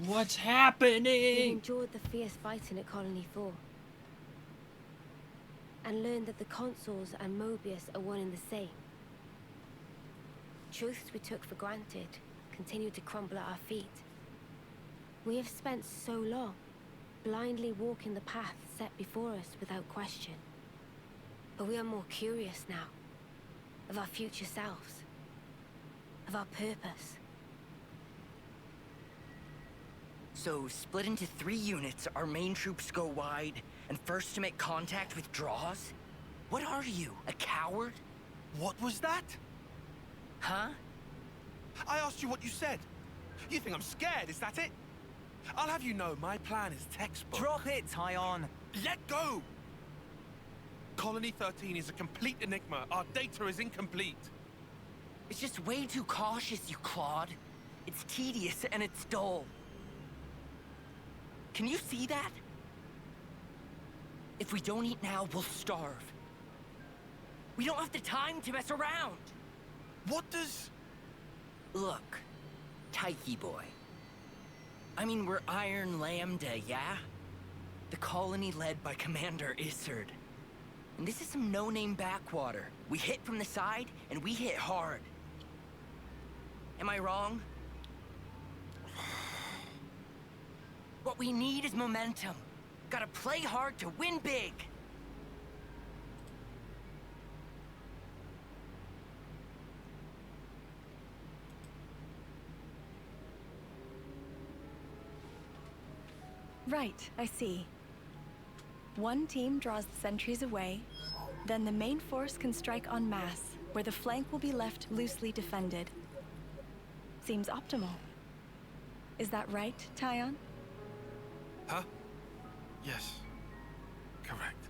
What's We've happening? endured the fierce fighting at Colony 4. And learned that the consoles and Mobius are one and the same. Truths we took for granted continue to crumble at our feet. We have spent so long blindly walking the path set before us without question. But we are more curious now of our future selves, of our purpose. So, split into 3 units, our main troops go wide, and first to make contact withdraws? What are you, a coward? What was that? Huh? I asked you what you said. You think I'm scared, is that it? I'll have you know, my plan is textbook. Drop it, Tyon. Let go! Colony 13 is a complete enigma. Our data is incomplete. It's just way too cautious, you clod. It's tedious and it's dull. Can you see that? If we don't eat now, we'll starve. We don't have the time to mess around. What does... Look, Tyche boy. I mean, we're Iron Lambda, yeah? The colony led by Commander Isard. And this is some no-name backwater. We hit from the side, and we hit hard. Am I wrong? What we need is momentum. Gotta play hard to win big. Right, I see. One team draws the sentries away, then the main force can strike en masse, where the flank will be left loosely defended. Seems optimal. Is that right, Tyon? Huh? Yes. Correct.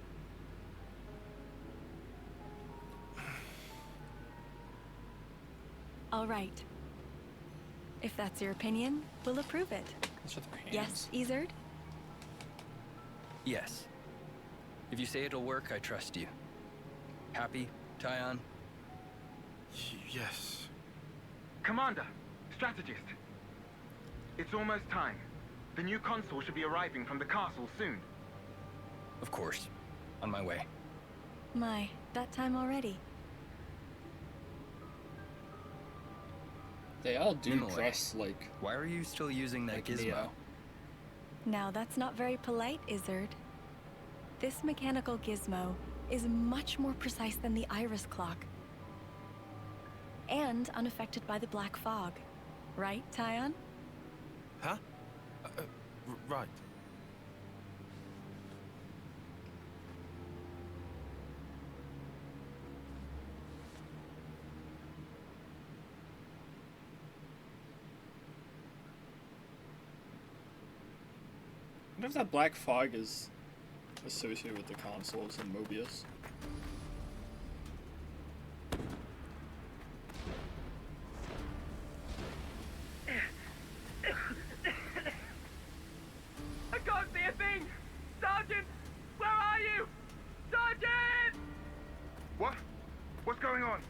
All right. If that's your opinion, we'll approve it. That's with their Yes, hands. Isard? Yes. If you say it'll work, I trust you. Happy, Tyon? Yes. Commander, strategist. It's almost time. The new console should be arriving from the castle soon. Of course. On my way. My, that time already. They all do Nimue. dress like Why are you still using that gizmo? Neo. Now that's not very polite, Isard. This mechanical gizmo is much more precise than the iris clock. And unaffected by the black fog. Right, Tyon? Huh? Right. I wonder if that black fog is associated with the consoles and Mobius. I can't see a thing! Sergeant! Where are you? Sergeant! What? What's going on?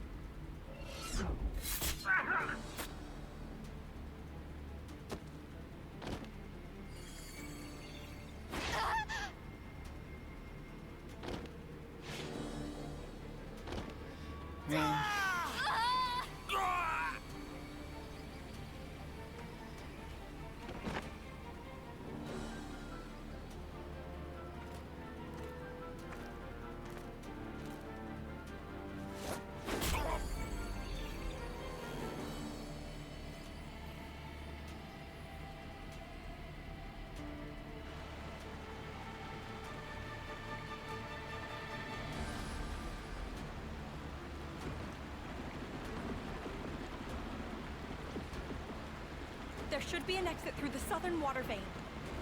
There should be an exit through the southern water vein.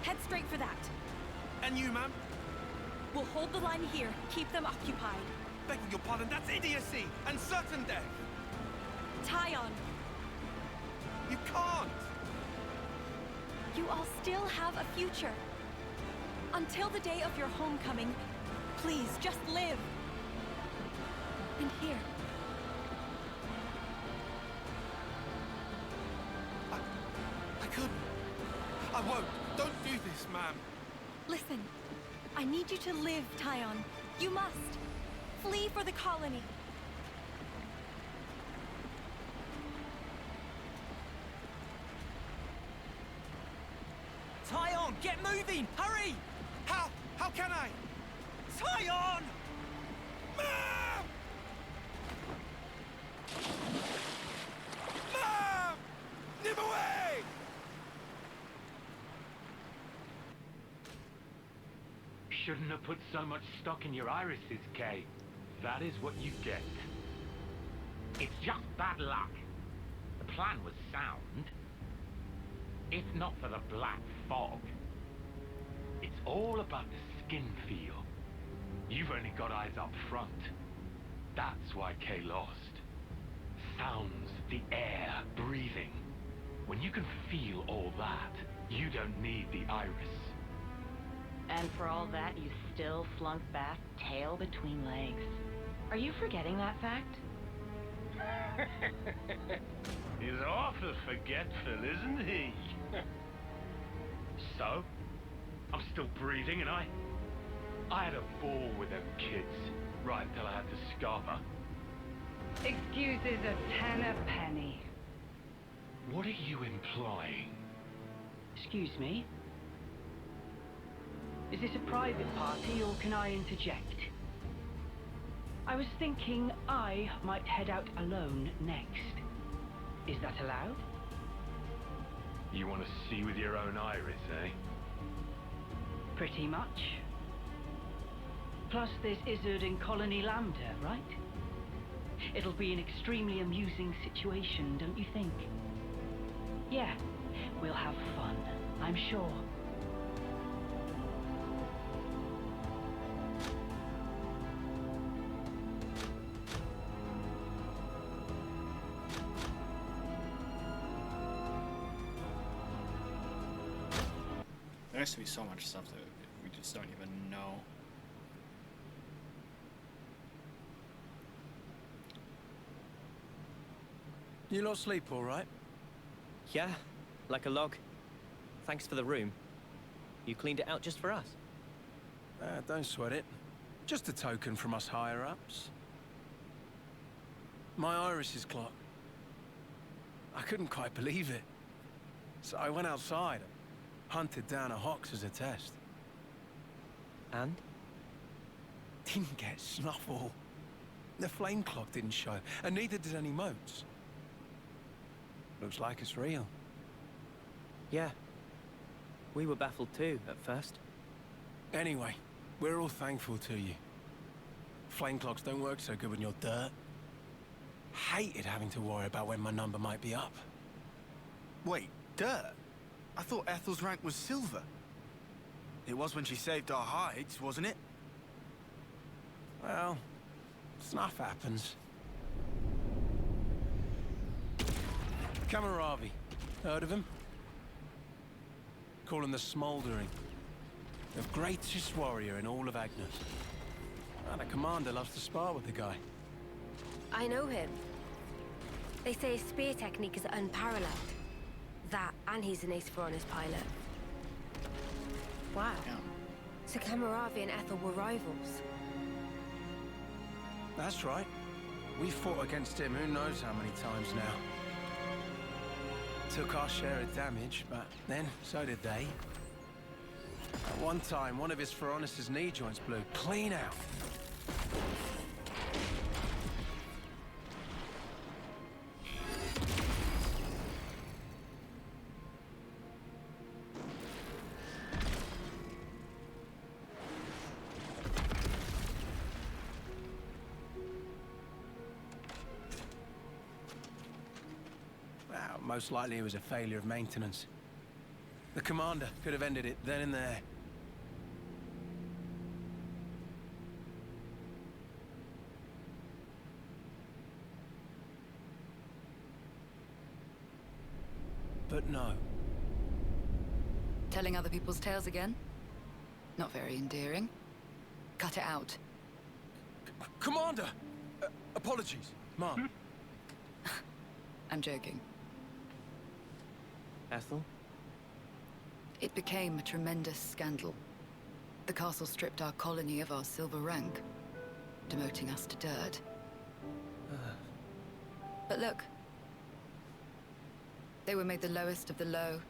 Head straight for that. And you, ma'am? We'll hold the line here, keep them occupied. Begging your pardon, that's idiocy and certain death. Tyon, You can't. you all still have a future. Until the day of your homecoming, please just live. And here, I couldn't. I won't. Don't do this, ma'am. Listen, I need you to live, Tyon. You must. Flee for the colony. Tyon, get moving! Hurry! How? How can I? Tyon! Ma'am! Ma'am! Nib away! Shouldn't have put so much stock in your irises, Kay. That is what you get. It's just bad luck. The plan was sound. If not for the black fog. It's all about the skin feel. You've only got eyes up front. That's why Kay lost. Sounds, the air, breathing. When you can feel all that, you don't need the iris. And for all that, you still flunk back, tail between legs. Are you forgetting that fact? He's awful forgetful, isn't he? So, I'm still breathing, and I had a ball with them kids, right until I had to discover. Excuses a tenner penny. What are you implying? Excuse me? Is this a private party, or can I interject? I was thinking I might head out alone next. Is that allowed? You want to see with your own iris, eh? Pretty much. Plus there's Izzard and Colony Lambda, right? It'll be an extremely amusing situation, don't you think? Yeah, we'll have fun, I'm sure. There has to be so much stuff that we just don't even know. You lot sleep all right? Yeah, like a log. Thanks for the room. You cleaned it out just for us. Don't sweat it. Just a token from us higher-ups. My iris is clocked. I couldn't quite believe it. So I went outside, hunted down a Hox as a test. And? Didn't get snuffle. The flame clock didn't show, and neither did any motes. Looks like it's real. Yeah. We were baffled too, at first. Anyway, we're all thankful to you. Flame clocks don't work so good when you're dirt. Hated having to worry about when my number might be up. Wait, dirt? I thought Ethel's rank was silver. It was when she saved our hides, wasn't it? Well, stuff happens. Kamaravi. Heard of him? Call him the Smouldering. The greatest warrior in all of Agnes. And the commander loves to spar with the guy. I know him. They say his spear technique is unparalleled. That, and he's an ace for honest pilot. Wow. Yeah. So Kamaravi and Ethel were rivals. That's right. We fought against him who knows how many times now. Took our share of damage, but then so did they. At one time, one of his Feronis' knee joints blew clean out. Most likely it was a failure of maintenance. The commander could have ended it then and there. But no. Telling other people's tales again? Not very endearing. Cut it out. Commander! Apologies, Mom. I'm joking. Ethel? It became a tremendous scandal. The castle stripped our colony of our silver rank, demoting us to dirt. But look. They were made the lowest of the low,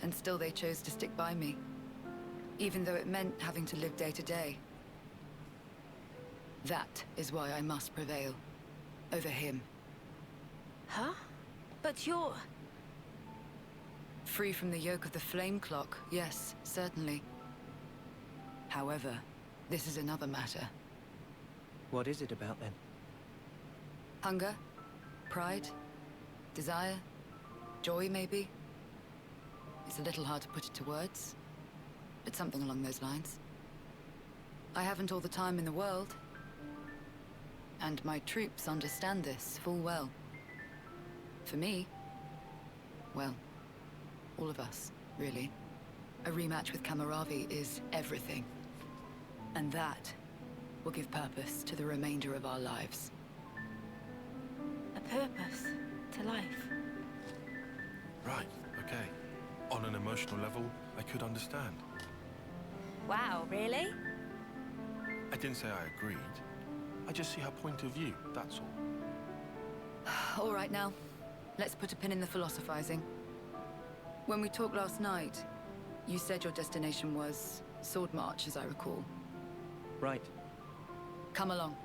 and still they chose to stick by me, even though it meant having to live day to day. That is why I must prevail over him. Huh? But you're... Free from the yoke of the flame clock, yes, certainly. However, this is another matter. What is it about then? Hunger, pride, desire, joy maybe. It's a little hard to put it to words, but something along those lines. I haven't all the time in the world, and my troops understand this full well. For me, well, all of us, really. A rematch with Kamaravi is everything. And that will give purpose to the remainder of our lives. A purpose to life. Right, okay. On an emotional level, I could understand. Wow, really? I didn't say I agreed. I just see her point of view, that's all. All right now, let's put a pin in the philosophizing. When we talked last night, you said your destination was Sword March, as I recall. Right. Come along.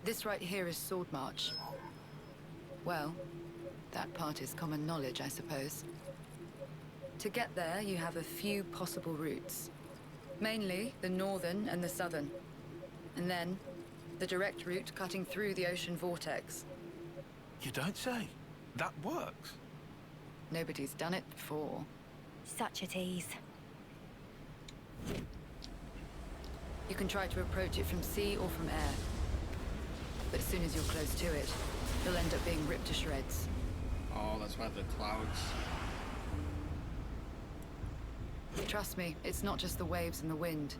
This right here is Sword March. Well, that part is common knowledge, I suppose. To get there, you have a few possible routes. Mainly the northern and the southern. And then, the direct route cutting through the ocean vortex. You don't say. That works. Nobody's done it before. Such a tease. You can try to approach it from sea or from air. But as soon as you're close to it, you'll end up being ripped to shreds. Oh, that's why the clouds... Trust me, it's not just the waves and the wind.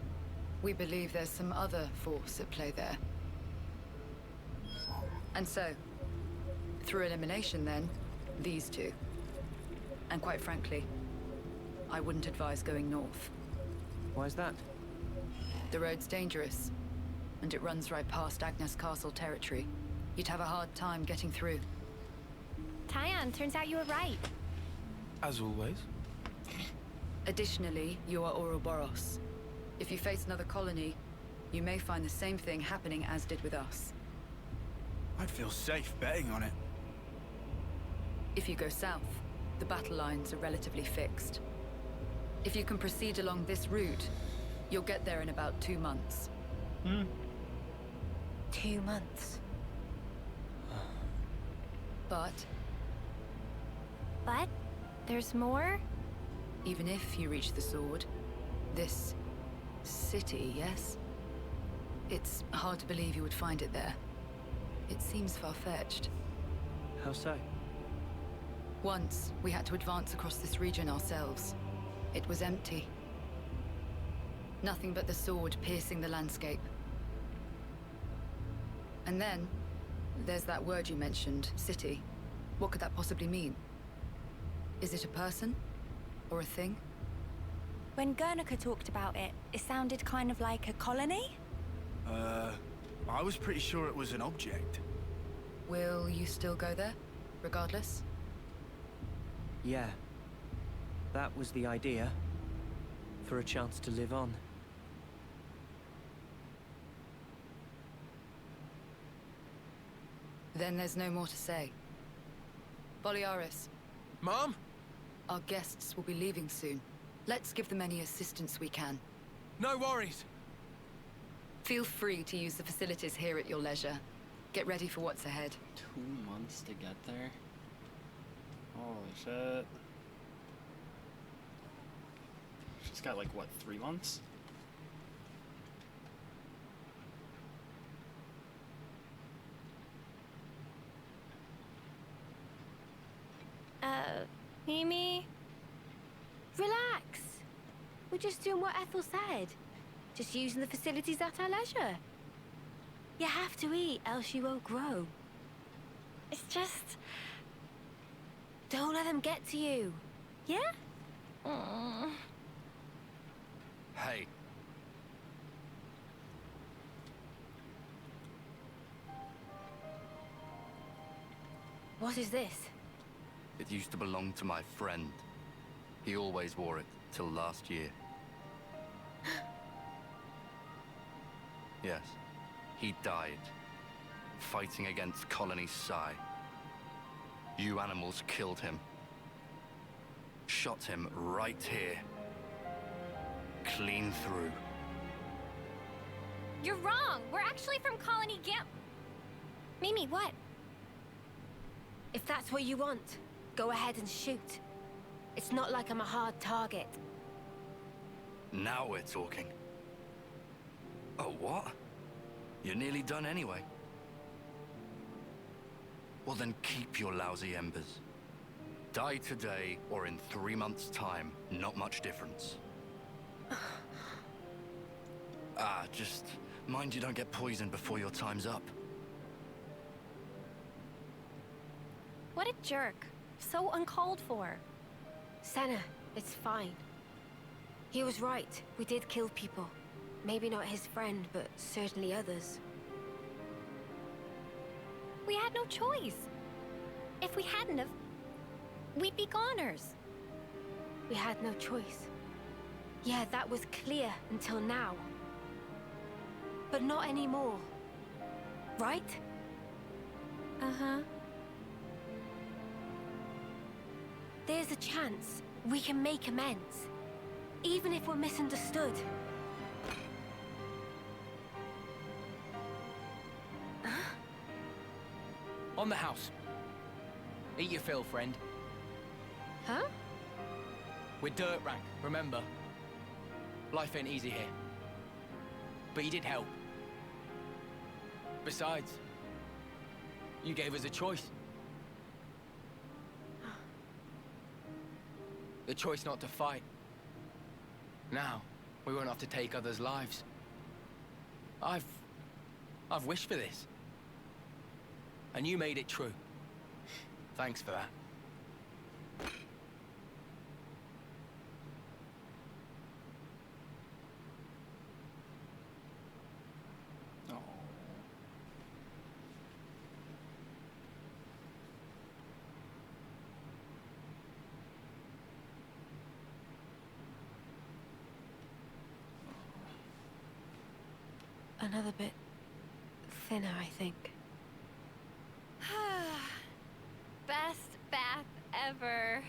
We believe there's some other force at play there. And so, through elimination then, these two. And quite frankly, I wouldn't advise going north. Why is that? The road's dangerous, and it runs right past Agnes Castle territory. You'd have a hard time getting through. Tyan, turns out you were right. As always. Additionally, you are Ouroboros. If you face another colony, you may find the same thing happening as did with us. I'd feel safe betting on it. If you go south, the battle lines are relatively fixed. If you can proceed along this route, you'll get there in about 2 months. 2 months. But there's more? even if you reach the sword, this city, yes? It's hard to believe you would find it there. It seems far-fetched. How so? Once, we had to advance across this region ourselves. It was empty. Nothing but the sword piercing the landscape. And then, there's that word you mentioned, city. What could that possibly mean? Is it a person? Or a thing? When Guernica talked about it, it sounded kind of like a colony? I was pretty sure it was an object. Will you still go there, regardless? Yeah. That was the idea. For a chance to live on. Then there's no more to say. Boliaris. Mom? Our guests will be leaving soon. Let's give them any assistance we can. No worries. Feel free to use the facilities here at your leisure. Get ready for what's ahead. 2 months to get there? Holy shit. She's got like, what, 3 months? Mimi? Relax. We're just doing what Ethel said. Just using the facilities at our leisure. You have to eat, else you won't grow. It's just... Don't let them get to you. Yeah? Hey. What is this? It used to belong to my friend. He always wore it, till last year. Yes, he died, fighting against Colony Psi. You animals killed him. Shot him right here. Clean through. You're wrong. We're actually from Colony Gam... Mimi, what? If that's what you want, go ahead and shoot. It's not like I'm a hard target. Now we're talking. Oh, what? You're nearly done anyway. Well then keep your lousy embers. Die today or in 3 months' time, not much difference. Just mind you don't get poisoned before your time's up. What a jerk. So uncalled for. Senna, it's fine. He was right. We did kill people. Maybe not his friend, but certainly others. We had no choice. If we hadn't have, we'd be goners. We had no choice. Yeah, that was clear until now. But not anymore. Right? Uh-huh. There's a chance we can make amends. Even if we're misunderstood. On the house. Eat your fill, friend. Huh? We're dirt rank, remember? Life ain't easy here. But you did help. Besides, you gave us a choice. The choice not to fight. Now, we won't have to take others' lives. I've wished for this. And you made it true. Thanks for that. Another bit thinner, I think. Best bath ever.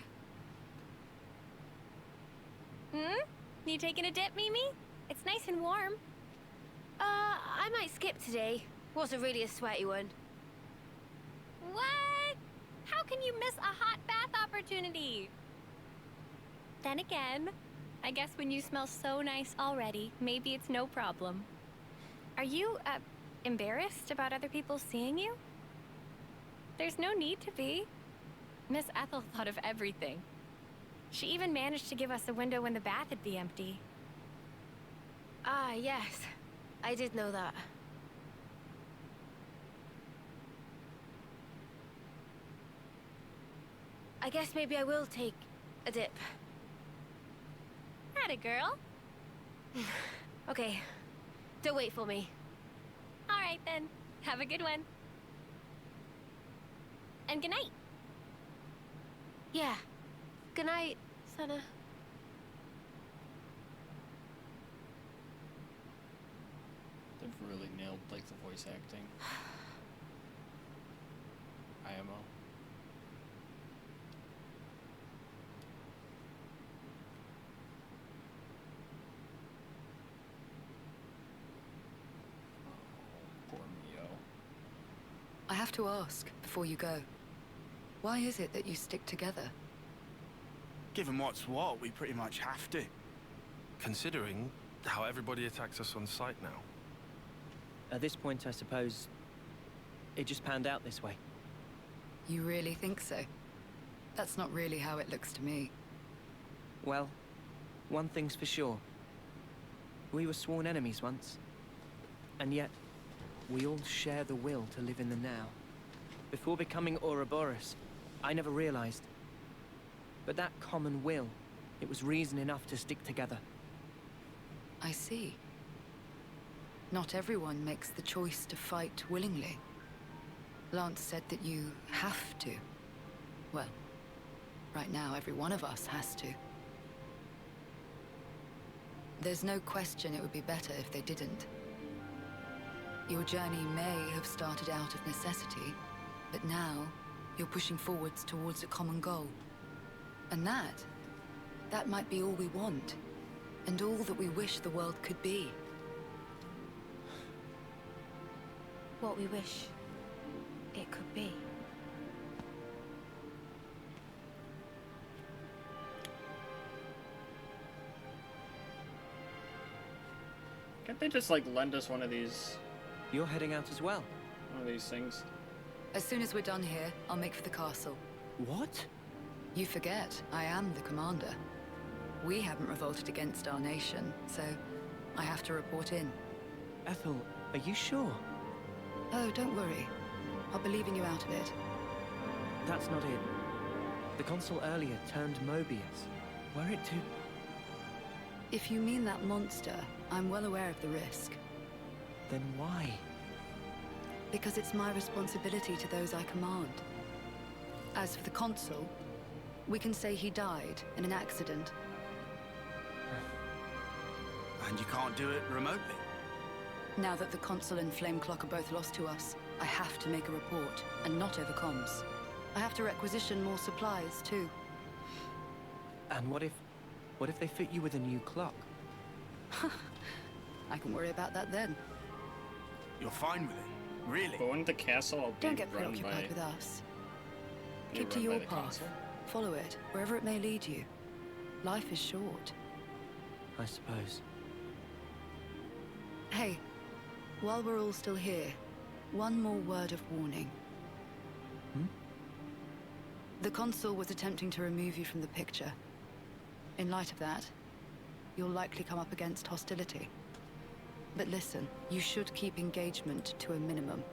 You taking a dip, Mimi? It's nice and warm. I might skip today. Wasn't really a sweaty one. What? How can you miss a hot bath opportunity? Then again, I guess when you smell so nice already, maybe it's no problem. Are you, embarrassed about other people seeing you? There's no need to be. Miss Ethel thought of everything. She even managed to give us a window when the bath would be empty. Ah, yes. I did know that. I guess maybe I will take a dip. Atta girl. Okay. Don't wait for me. All right, then. Have a good one. And good night. Yeah. Good night, Senna. They've really nailed, like, the voice acting. IMO. Poor Mio. I have to ask, before you go, why is it that you stick together? Given what's what, we pretty much have to. Considering how everybody attacks us on sight now. At this point, I suppose, it just panned out this way. You really think so? That's not really how it looks to me. Well, one thing's for sure. We were sworn enemies once. And yet, we all share the will to live in the now. Before becoming Ouroboros, I never realized. But that common will, it was reason enough to stick together. I see. Not everyone makes the choice to fight willingly. Lance said that you have to. Well, right now every one of us has to. There's no question it would be better if they didn't. Your journey may have started out of necessity, but now you're pushing forwards towards a common goal. And that might be all we want, and all that we wish the world could be. What we wish it could be. Can't they just like lend us one of these? You're heading out as well? One of these things. As soon as we're done here, I'll make for the castle. What? You forget, I am the commander. We haven't revolted against our nation, so I have to report in. Ethel, are you sure? Oh, don't worry. I'll be leaving you out of it. That's not it. The consul earlier turned Mobius. Were it to... If you mean that monster, I'm well aware of the risk. Then why? Because it's my responsibility to those I command. As for the consul, we can say he died in an accident. And you can't do it remotely? Now that the consul and Flameclock are both lost to us, I have to make a report, and not over comms. I have to requisition more supplies, too. And what if they fit you with a new clock? I can worry about that then. You're fine with it? Really? But wouldn't the castle be Don't get run preoccupied by... with us. be Keep to run by your the path. consul? Follow it, wherever it may lead you. Life is short. I suppose. Hey, while we're all still here, one more word of warning. The consul was attempting to remove you from the picture. In light of that, you'll likely come up against hostility. But listen, you should keep engagement to a minimum.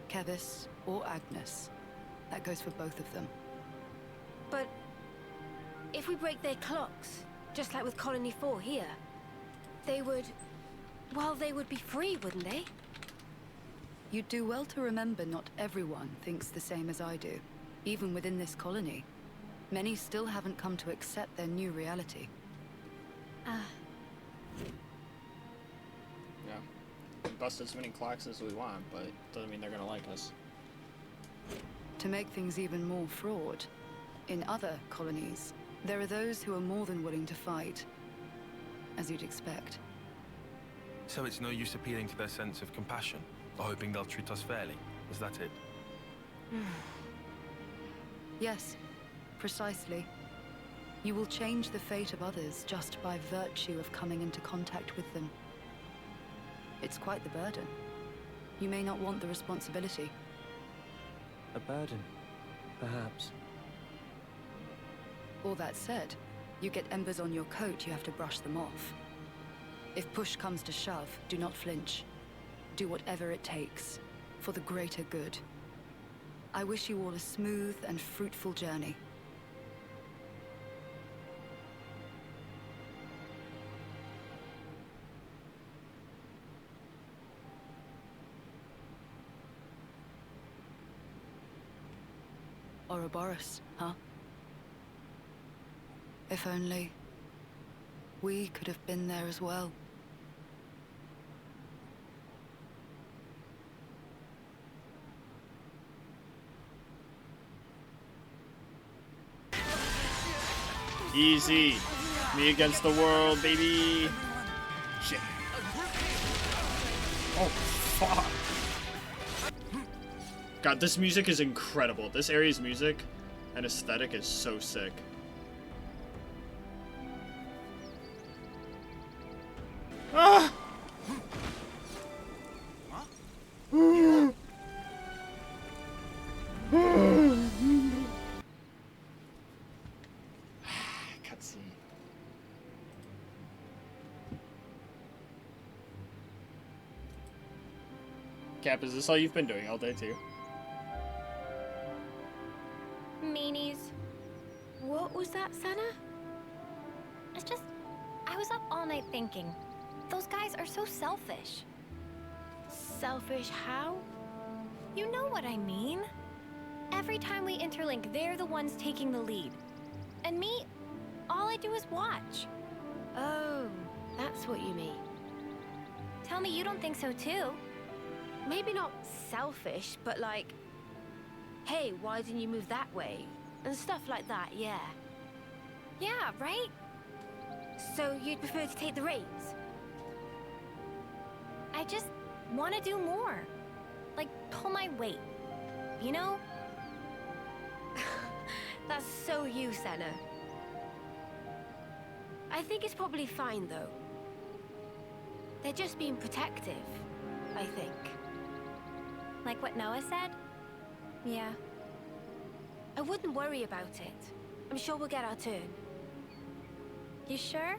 Kevis or Agnes. That goes for both of them. But if we break their clocks, just like with Colony 4 here, they would... well, they would be free, wouldn't they? You'd do well to remember not everyone thinks the same as I do. Even within this colony, many still haven't come to accept their new reality. Ah. Yeah. We bust as many clocks as we want, but doesn't mean they're gonna like us. To make things even more fraught, in other colonies, there are those who are more than willing to fight, as you'd expect. So it's no use appealing to their sense of compassion, or hoping they'll treat us fairly. Is that it? Yes, precisely. You will change the fate of others just by virtue of coming into contact with them. It's quite the burden. You may not want the responsibility. A burden, perhaps. All that said, you get embers on your coat, you have to brush them off. If push comes to shove, do not flinch. Do whatever it takes, for the greater good. I wish you all a smooth and fruitful journey. Ouroboros, huh? If only we could have been there as well. Easy. Me against the world, baby. Shit. Oh, fuck. God, this music is incredible. This area's music and aesthetic is so sick. Ah! Cutscene. Cap, is this all you've been doing all day too? Meanies. What was that, Senna? It's just, I was up all night thinking. Those guys are so selfish. Selfish how? You know what I mean. Every time we interlink, they're the ones taking the lead. And me, all I do is watch. Oh, that's what you mean. Tell me you don't think so too. Maybe not selfish, but like, hey, why didn't you move that way? And stuff like that, yeah. Yeah, right? So you'd prefer to take the reins? I just want to do more. Like, pull my weight. You know? That's so you, Senna. I think it's probably fine, though. They're just being protective, I think. Like what Noah said? Yeah. I wouldn't worry about it. I'm sure we'll get our turn. You sure?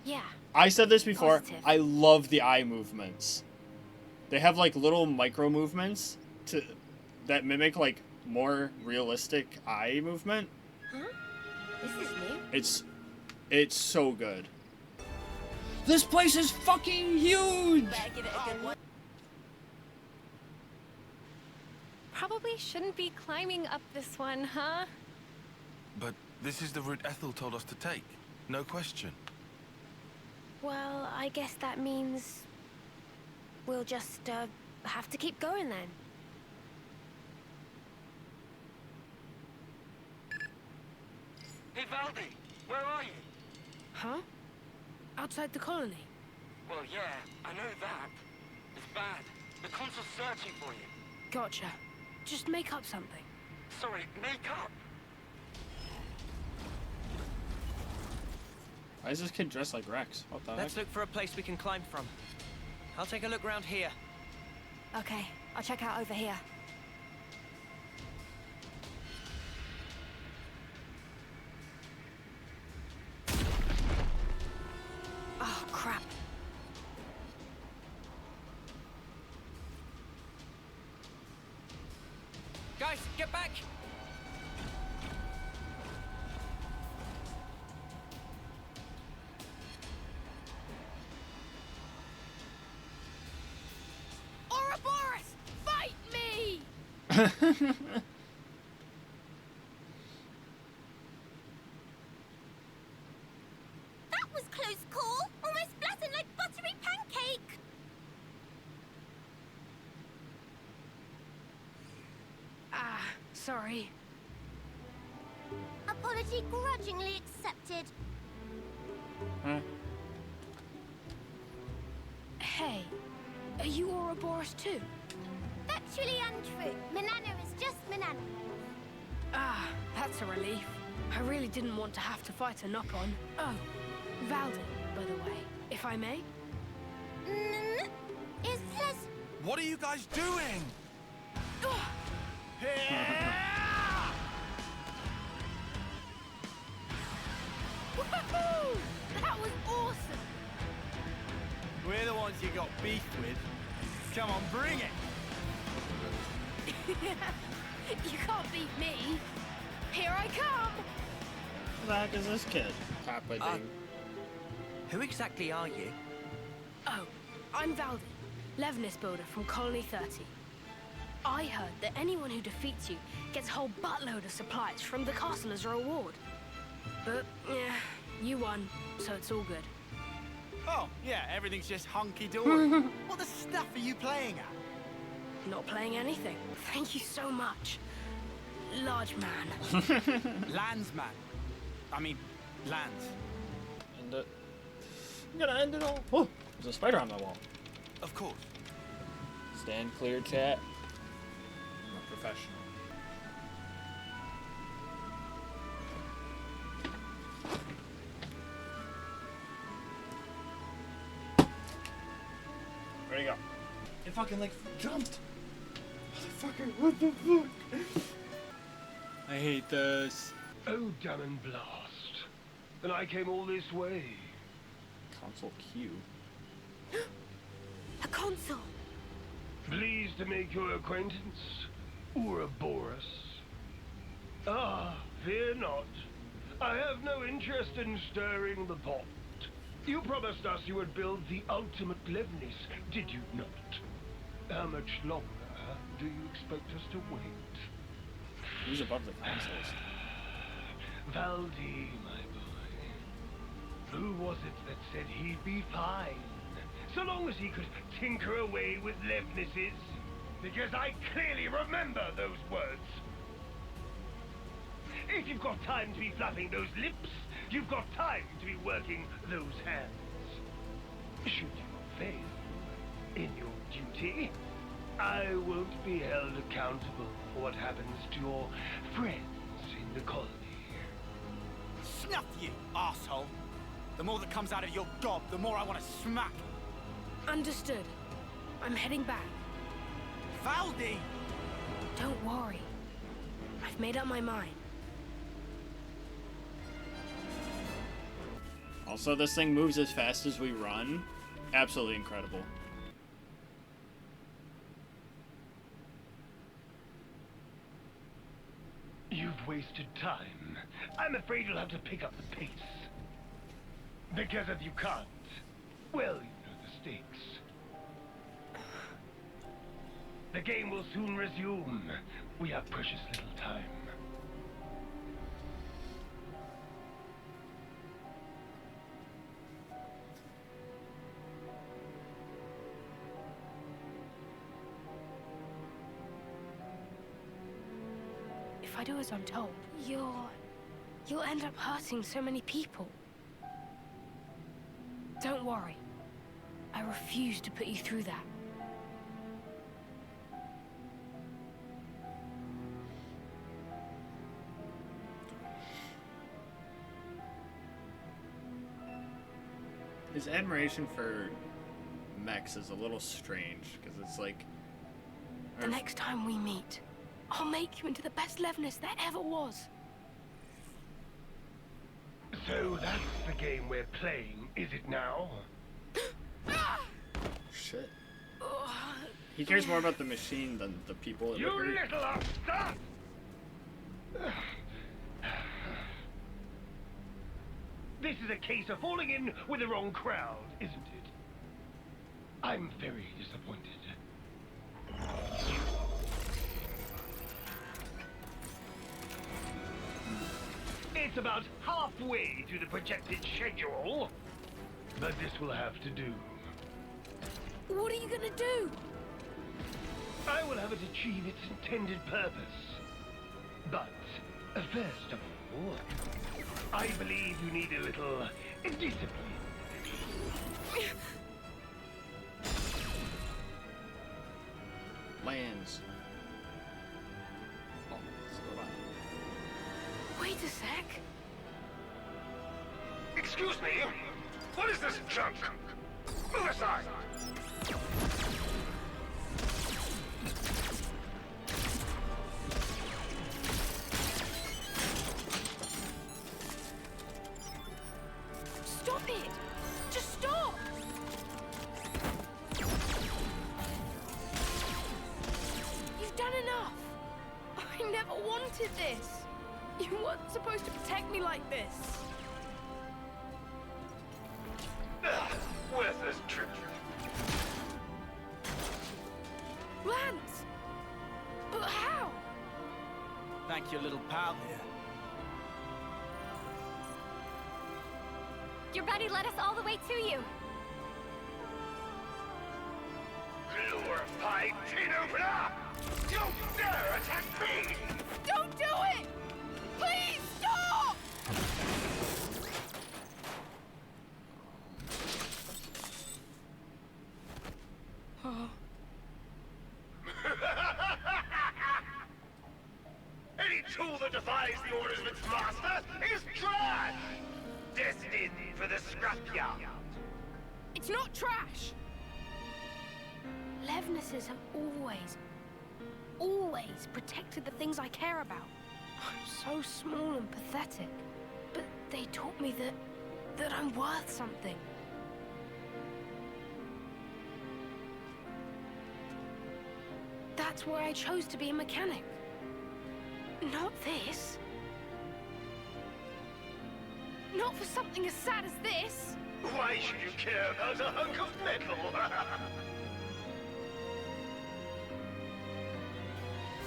Yeah. I said this before. Positive. I love the eye movements. They have like little micro movements that mimic like more realistic eye movement. Huh? This is new. It's so good. This place is fucking huge! Better give it a good one. Probably shouldn't be climbing up this one, huh? But this is the route Ethel told us to take. No question. Well, I guess that means we'll just have to keep going then. Hey, Valdi, where are you? Huh? Outside the colony? Well, yeah, I know that. It's bad. The consul's searching for you. Gotcha. Just make up something. Sorry, make up. Why is this kid dressed like Rex? What the Let's heck? look for a place we can climb from. I'll take a look round here. Okay, I'll check out over here. Oh, crap. Guys, get back! Ouroboros! Fight me! That was close call. Almost flattened like buttery pancake. Ah, sorry. Apology grudgingly accepted. Huh? Hey, are you Ouroboros too? Factually untrue. Manana is just Manana. Ah, that's a relief. I really didn't want to have to fight a knock-on. Oh, Valdi, by the way, if I may? Is this... What are you guys doing? Woohoo! That was awesome! We're the ones you got beef with. Come on, bring it! You can't beat me. Here I come! Who the heck is this kid? Papa Ding. Who exactly are you? Oh, I'm Valdi, Levinus Builder from Colony 30. I heard that anyone who defeats you gets a whole buttload of supplies from the castle as a reward. But, yeah, you won, so it's all good. Oh, yeah, everything's just hunky-dory. What the stuff are you playing at? Not playing anything. Thank you so much. Large man. Landsman. I mean, lands. End it. I'm gonna end it all. Oh, there's a spider on my wall. Of course. Stand clear, chat. I'm a professional. Where'd he go? It fucking like jumped. Motherfucker, what the fuck? I hate this. Oh, damn and blast. And I came all this way. Console Q. A consul! Pleased to make your acquaintance, Ouroboros. Ah, fear not. I have no interest in stirring the pot. You promised us you would build the ultimate Levnis, did you not? How much longer do you expect us to wait? Who's above the consoles? Valdi, my boy. Who was it that said he'd be fine, so long as he could tinker away with Levnises? Because I clearly remember those words. If you've got time to be fluffing those lips, you've got time to be working those hands. Should you fail in your duty, I won't be held accountable for what happens to your friends in the colony. Snuff you, arsehole! The more that comes out of your gob, the more I want to smack. Understood. I'm heading back. Valdi! Don't worry. I've made up my mind. Also, this thing moves as fast as we run. Absolutely incredible. You've wasted time. I'm afraid you'll have to pick up the pace. Because if you can't, well, you know the stakes. The game will soon resume. We have precious little time. If I do as I'm told, you'll end up hurting so many people. Don't worry. I refuse to put you through that. His admiration for mechs is a little strange, because it's like... The next time we meet, I'll make you into the best Levnis there ever was. So that's the game we're playing, is it now? Shit. He cares more about the machine than the people it You would hurt. little upstart! This is a case of falling in with the wrong crowd, isn't it? I'm very disappointed. It's about halfway to the projected schedule, but this will have to do. What are you gonna do? I will have it achieve its intended purpose. But, first of all, I believe you need a little discipline. Lands. Oh, let's go back. Wait a sec. Excuse me? What is this junk? Move aside! Stop it! Just stop! You've done enough! I never wanted this! You weren't supposed to protect me like this! Worthless trick. Lance! But how? Thank your little pal here. Your buddy led us all the way to you. Glorified tin opener! Don't dare attack me! Don't do it! Please stop! Oh. Any tool that defies the orders of its master is trash! Destined for the scrapyard. It's not trash! Levnises have always protected the things I care about. I'm so small and pathetic. But they taught me that I'm worth something. That's why I chose to be a mechanic. Not this. Not for something as sad as this. Why should you care about a hunk of metal?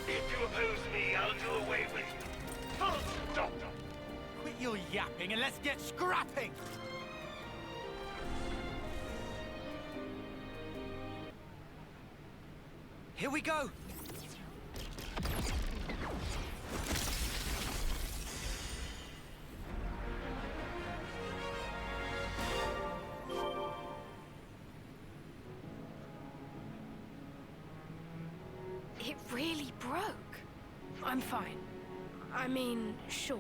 If you oppose me, I'll do away with you. Full stop. Quit your yapping and let's get scrapping! Here we go! It really broke. I'm fine. I mean, sure,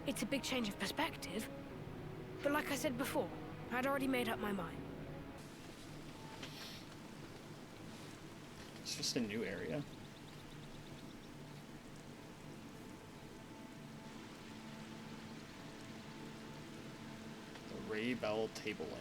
it's a big change of perspective. But like I said before, I'd already made up my mind. It's just a new area. The Ray Bell Tableland.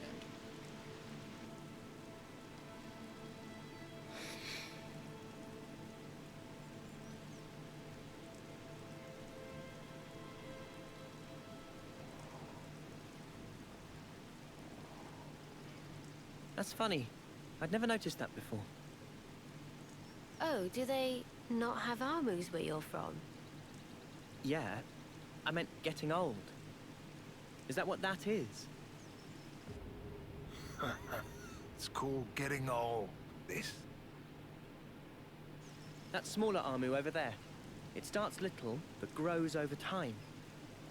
That's funny. I'd never noticed that before. Oh, do they not have Armus where you're from? Yeah, I meant getting old. Is that what that is? It's called getting old, this. That smaller Armu over there. It starts little, but grows over time.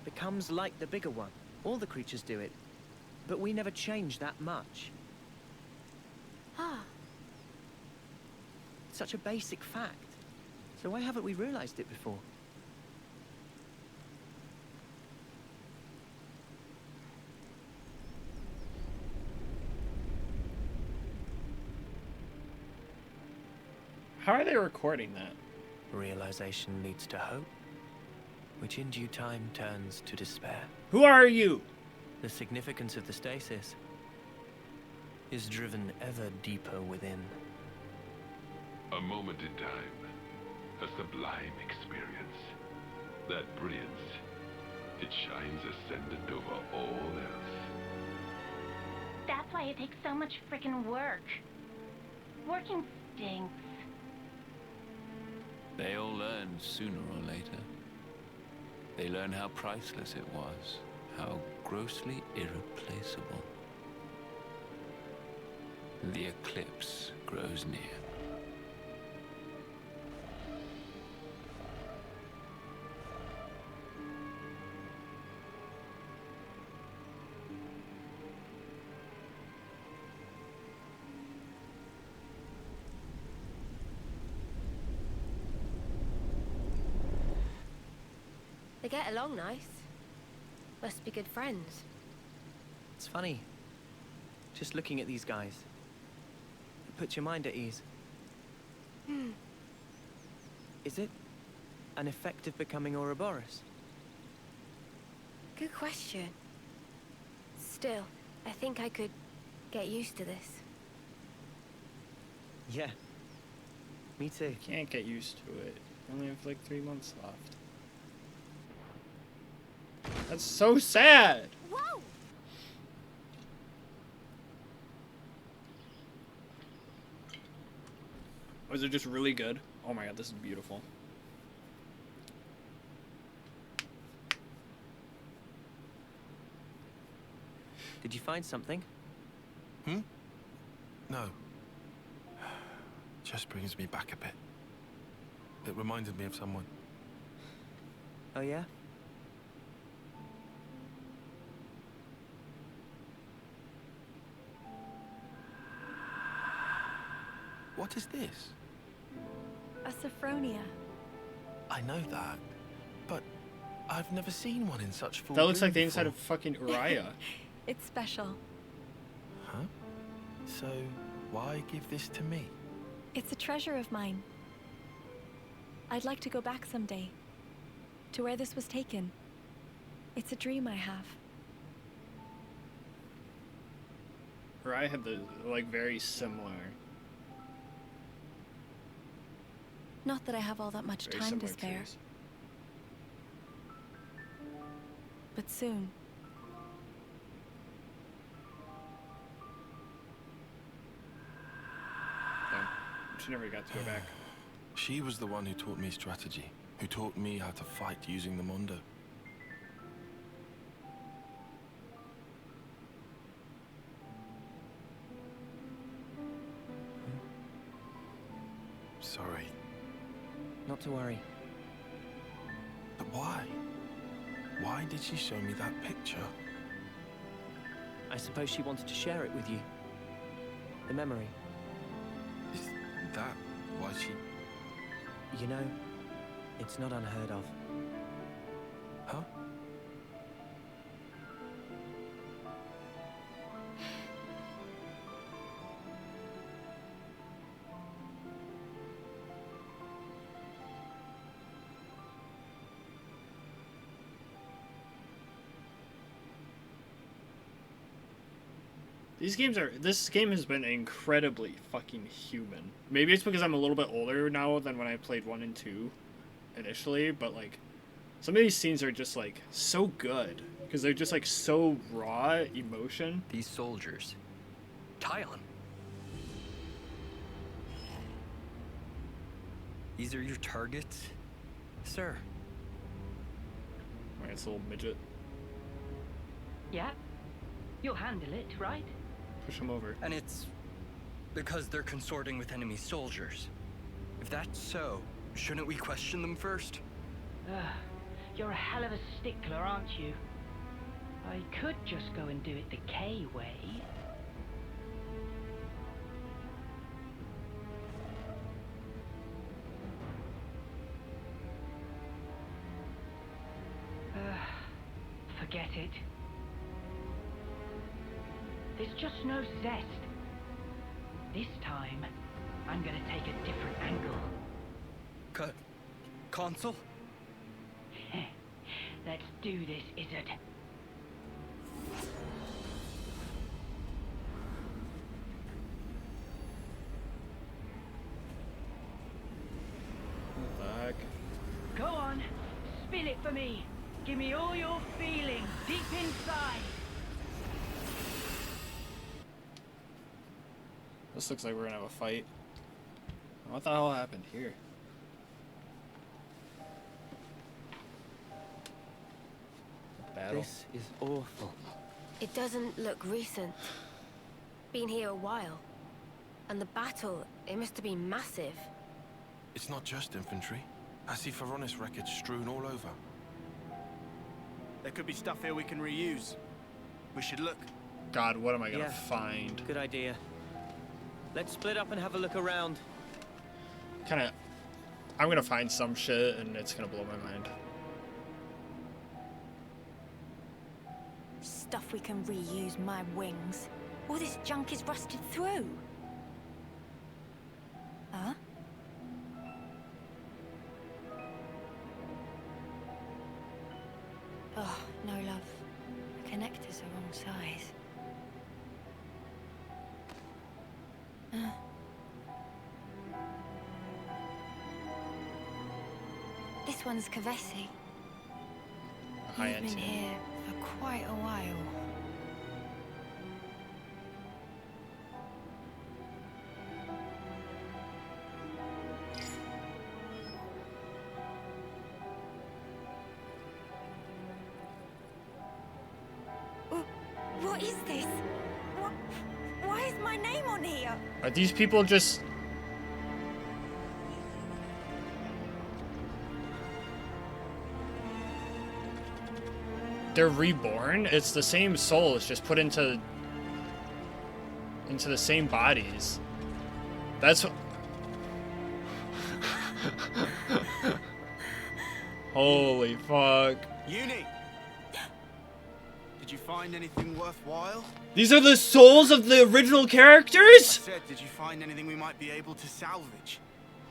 Becomes like the bigger one. All the creatures do it. But we never change that much. Ah. Such a basic fact. So why haven't we realized it before? How are they recording that? Realization leads to hope, which in due time turns to despair. Who are you? The significance of the stasis is driven ever deeper within. A moment in time, a sublime experience. That brilliance, it shines ascendant over all else. That's why it takes so much frickin' work. Working stinks. They all learn sooner or later. They learn how priceless it was, how grossly irreplaceable. The eclipse grows near. They get along nice. Must be good friends. It's funny. Just looking at these guys. It puts your mind at ease. Hmm. Is it an effect of becoming Ouroboros? Good question. Still, I think I could get used to this. Yeah. Me too. Can't get used to it. I only have like 3 months left. That's so sad! Whoa! Was it just really good? Oh my god, this is beautiful. Did you find something? No. Just brings me back a bit. It reminded me of someone. Oh yeah? What is this? A Sophronia. I know that, but I've never seen one in such full That looks bloom like the inside before. of fucking Uriah. It's special. Huh? So, why give this to me? It's a treasure of mine. I'd like to go back someday. To where this was taken. It's a dream I have. Uriah had the, like, very similar. Not that I have all that much Very time to similar spare. trees. But soon. Damn. She never got to go back. She was the one who taught me strategy, who taught me how to fight using the Mondo. Sorry. Not to worry. But why? Why did she show me that picture? I suppose she wanted to share it with you. The memory. Is that why she... You know, it's not unheard of. Huh? This game has been incredibly fucking human. Maybe it's because I'm a little bit older now than when I played 1 and 2 initially, but like some of these scenes are just like so good because they're just like so raw emotion. These soldiers. Tylon. These are your targets, sir. Alright, it's a little midget. Yeah? You'll handle it, right? Push him over. And it's because they're consorting with enemy soldiers. If that's so, shouldn't we question them first? You're a hell of a stickler, aren't you? I could just go and do it the K way. Forget it. There's just no zest. This time, I'm gonna take a different angle. Consul? Let's do this, Izzard. Fuck. Go on, spill it for me. Give me all your feelings deep inside. This looks like we're gonna have a fight. What the hell happened here? Battle. This is awful. It doesn't look recent. Been here a while. And the battle, it must have been massive. It's not just infantry. I see Feronis wreckage strewn all over. There could be stuff here we can reuse. We should look. God, what am I gonna find? Good idea. Let's split up and have a look around. I'm gonna find some shit and it's gonna blow my mind. Stuff we can reuse, my wings. All this junk is rusted through. Huh? Oh, no, love. The connectors are wrong size. This one's Kavesi. High-end You've been scene. here for quite a while. What is this? Why is my name on here? Are these people just... They're reborn? It's the same soul, it's just put into the same bodies. That's what... Holy fuck. Uni! Did you find anything worthwhile? These are the souls of the original I characters? said, did you find anything we might be able to salvage?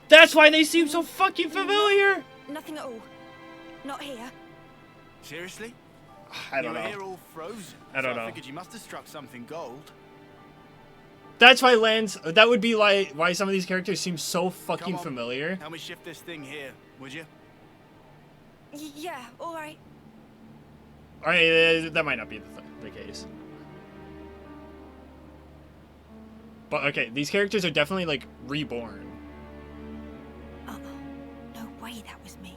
That's why they seem so fucking familiar! Nothing at all. Not here. Seriously? I don't You were know. here all frozen. I don't so know. I figured you must have struck something gold. That's why Lance. That would be like why some of these characters seem so fucking Come on, familiar. Help me shift this thing here, would you? Yeah, all right. All right, that might not be the case. But okay, these characters are definitely like reborn. No way that was me.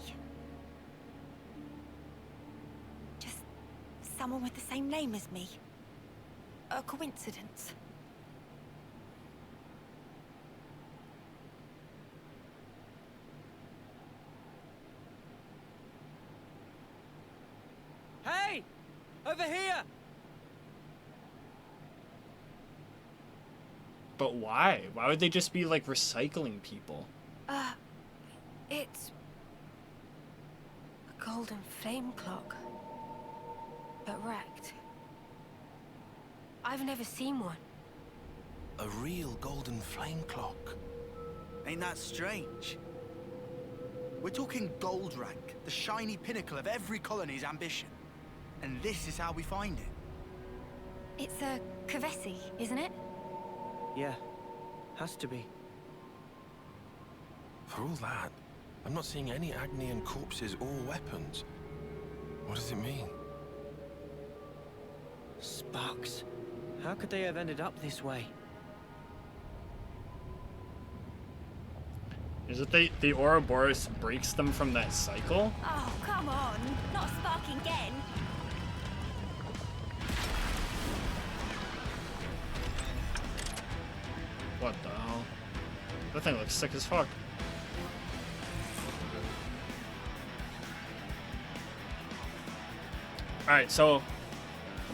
Just someone with the same name as me. A coincidence. Hey! Over here! But why? Why would they just be like recycling people? It's a golden flame clock, but wrecked. I've never seen one. A real golden flame clock. Ain't that strange? We're talking gold rank, the shiny pinnacle of every colony's ambition. And this is how we find it. It's a Kavesi, isn't it? Yeah, has to be. For all that, I'm not seeing any Agnian corpses or weapons. What does it mean? Sparks. How could they have ended up this way? Is it the Ouroboros breaks them from that cycle? Oh, come on. Not sparking again. What the hell? That thing looks sick as fuck. Alright, so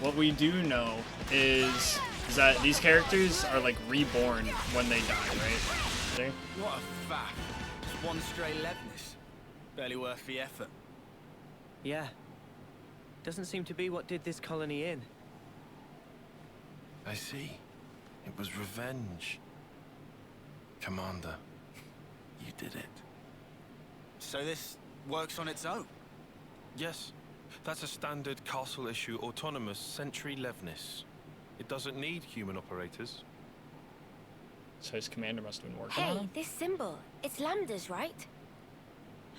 what we do know is that these characters are like reborn when they die, right? See? What a faff. Just one stray Levnis. Barely worth the effort. Yeah. Doesn't seem to be what did this colony in. I see. It was revenge. Commander, you did it. So this works on its own? Yes. That's a standard castle-issue autonomous Sentry Levnis. It doesn't need human operators. So his commander must have been working on Hey, it? this symbol. It's Lambda's, right?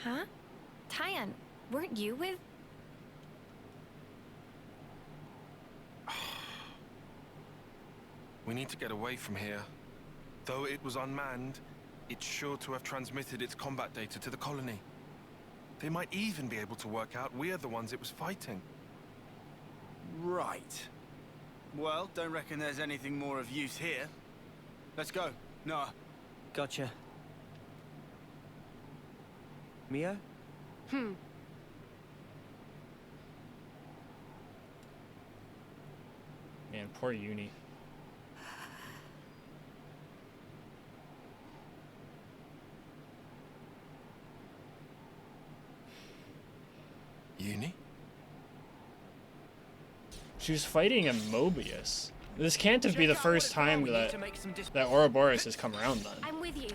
Huh? Tyan, weren't you with... We need to get away from here. Though it was unmanned, it's sure to have transmitted its combat data to the colony. They might even be able to work out we're the ones it was fighting. Right. Well, don't reckon there's anything more of use here. Let's go. Noah. Gotcha. Mia? Man, poor Uni. Uni? She was fighting a Mobius. This can't have been the first time that Ouroboros has come around then. I'm with you.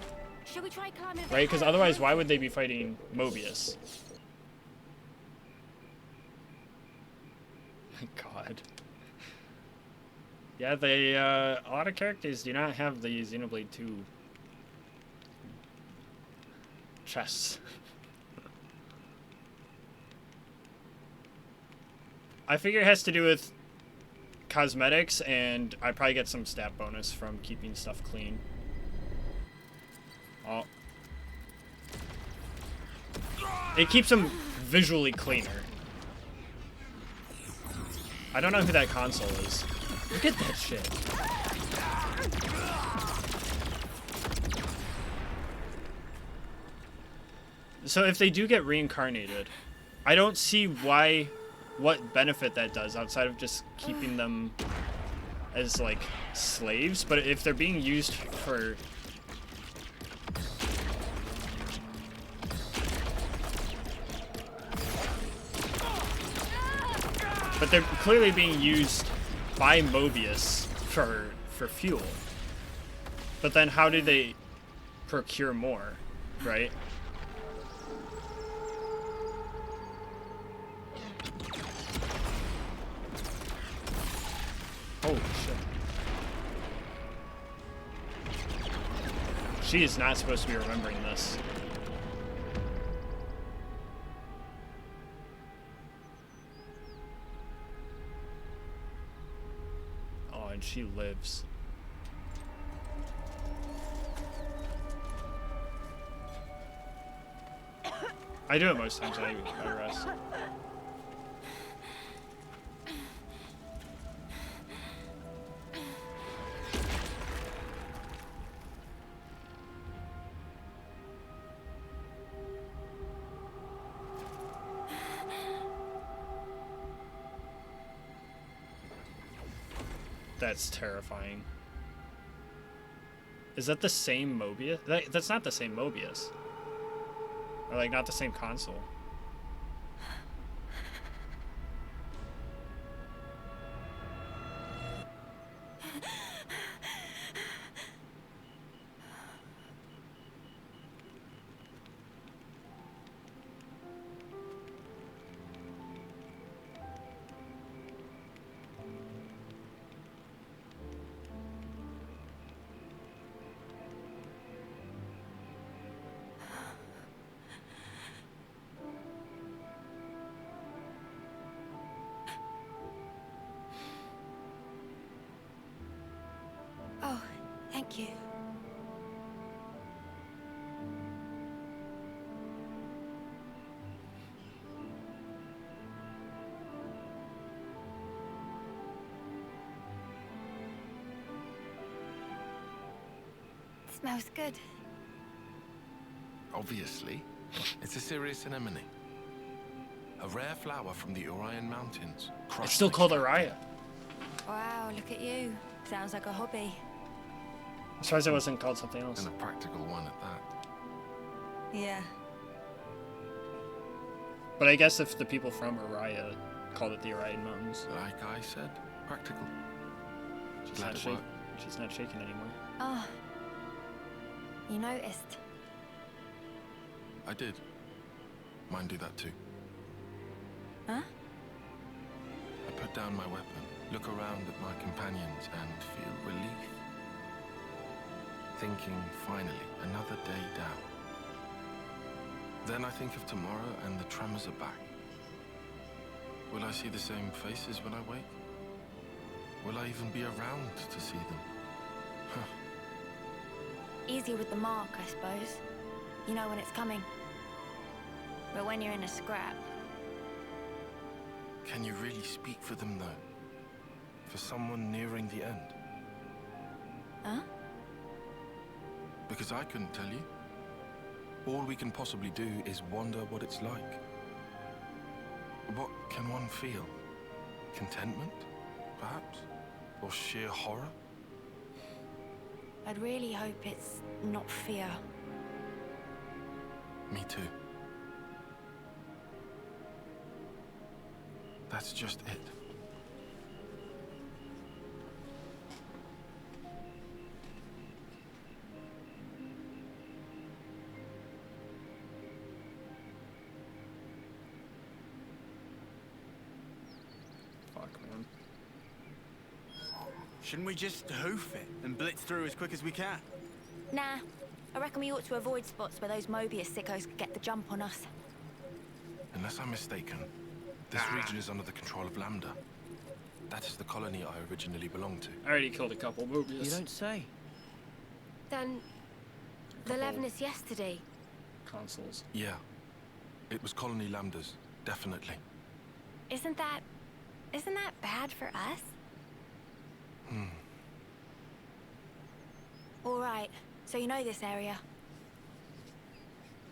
Should we try climbing? Right? Because otherwise, why would they be fighting Mobius? My god. Yeah, they, a lot of characters do not have the Xenoblade 2 chests. I figure it has to do with cosmetics, and I probably get some stat bonus from keeping stuff clean. Oh. It keeps them visually cleaner. I don't know who that console is. Look at that shit. So if they do get reincarnated, I don't see what benefit that does outside of just keeping them as like slaves. But if they're being used for they're clearly being used by Mobius for fuel. But then how do they procure more, right? Holy shit. She is not supposed to be remembering this. Oh, and she lives. I do it most times I rest. That's terrifying. Is that the same Mobius? That's not the same Mobius. Or like not the same console. Oh, thank you. Smells good. Obviously, it's a serious anemone. A rare flower from the Orion Mountains. It's still called Araya. Wow, look at you. Sounds like a hobby. I'm surprised it wasn't called something else. And a practical one at that. Yeah. But I guess if the people from Araya called it the Orion Mountains. Like I said, practical. She's not shaking anymore. Oh. You noticed. I did. Mine do that too. Huh? I put down my weapon, look around at my companions, and feel relief. Thinking, finally, another day down. Then I think of tomorrow and the tremors are back. Will I see the same faces when I wake? Will I even be around to see them? Huh. Easier with the mark, I suppose. You know when it's coming. But when you're in a scrap... Can you really speak for them, though? For someone nearing the end? Huh? Because I couldn't tell you. All we can possibly do is wonder what it's like. What can one feel? Contentment, perhaps? Or sheer horror? I'd really hope it's not fear. Me too. That's just it. Fuck, man. Shouldn't we just hoof it and blitz through as quick as we can? Nah. I reckon we ought to avoid spots where those Mobius sickos could get the jump on us. Unless I'm mistaken, this region is under the control of Lambda. That is the colony I originally belonged to. I already killed a couple Mobius. You don't say. Then, the Levinus yesterday. Consoles. Yeah. It was Colony Lambda's, definitely. Isn't that bad for us? All right. So you know this area?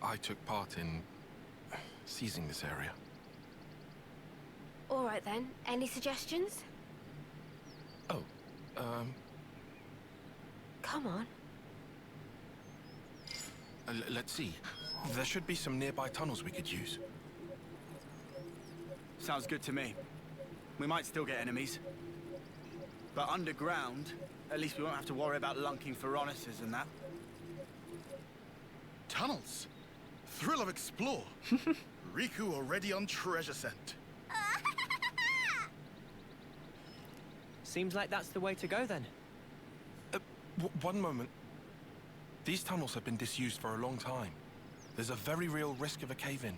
I took part in seizing this area. All right then. Any suggestions? Oh, Come on. let's see. There should be some nearby tunnels we could use. Sounds good to me. We might still get enemies. But underground, at least we won't have to worry about lunking for Oronuses and that. Tunnels. Thrill of explore. Riku already on treasure scent. Seems like that's the way to go then. One moment. These tunnels have been disused for a long time. There's a very real risk of a cave-in.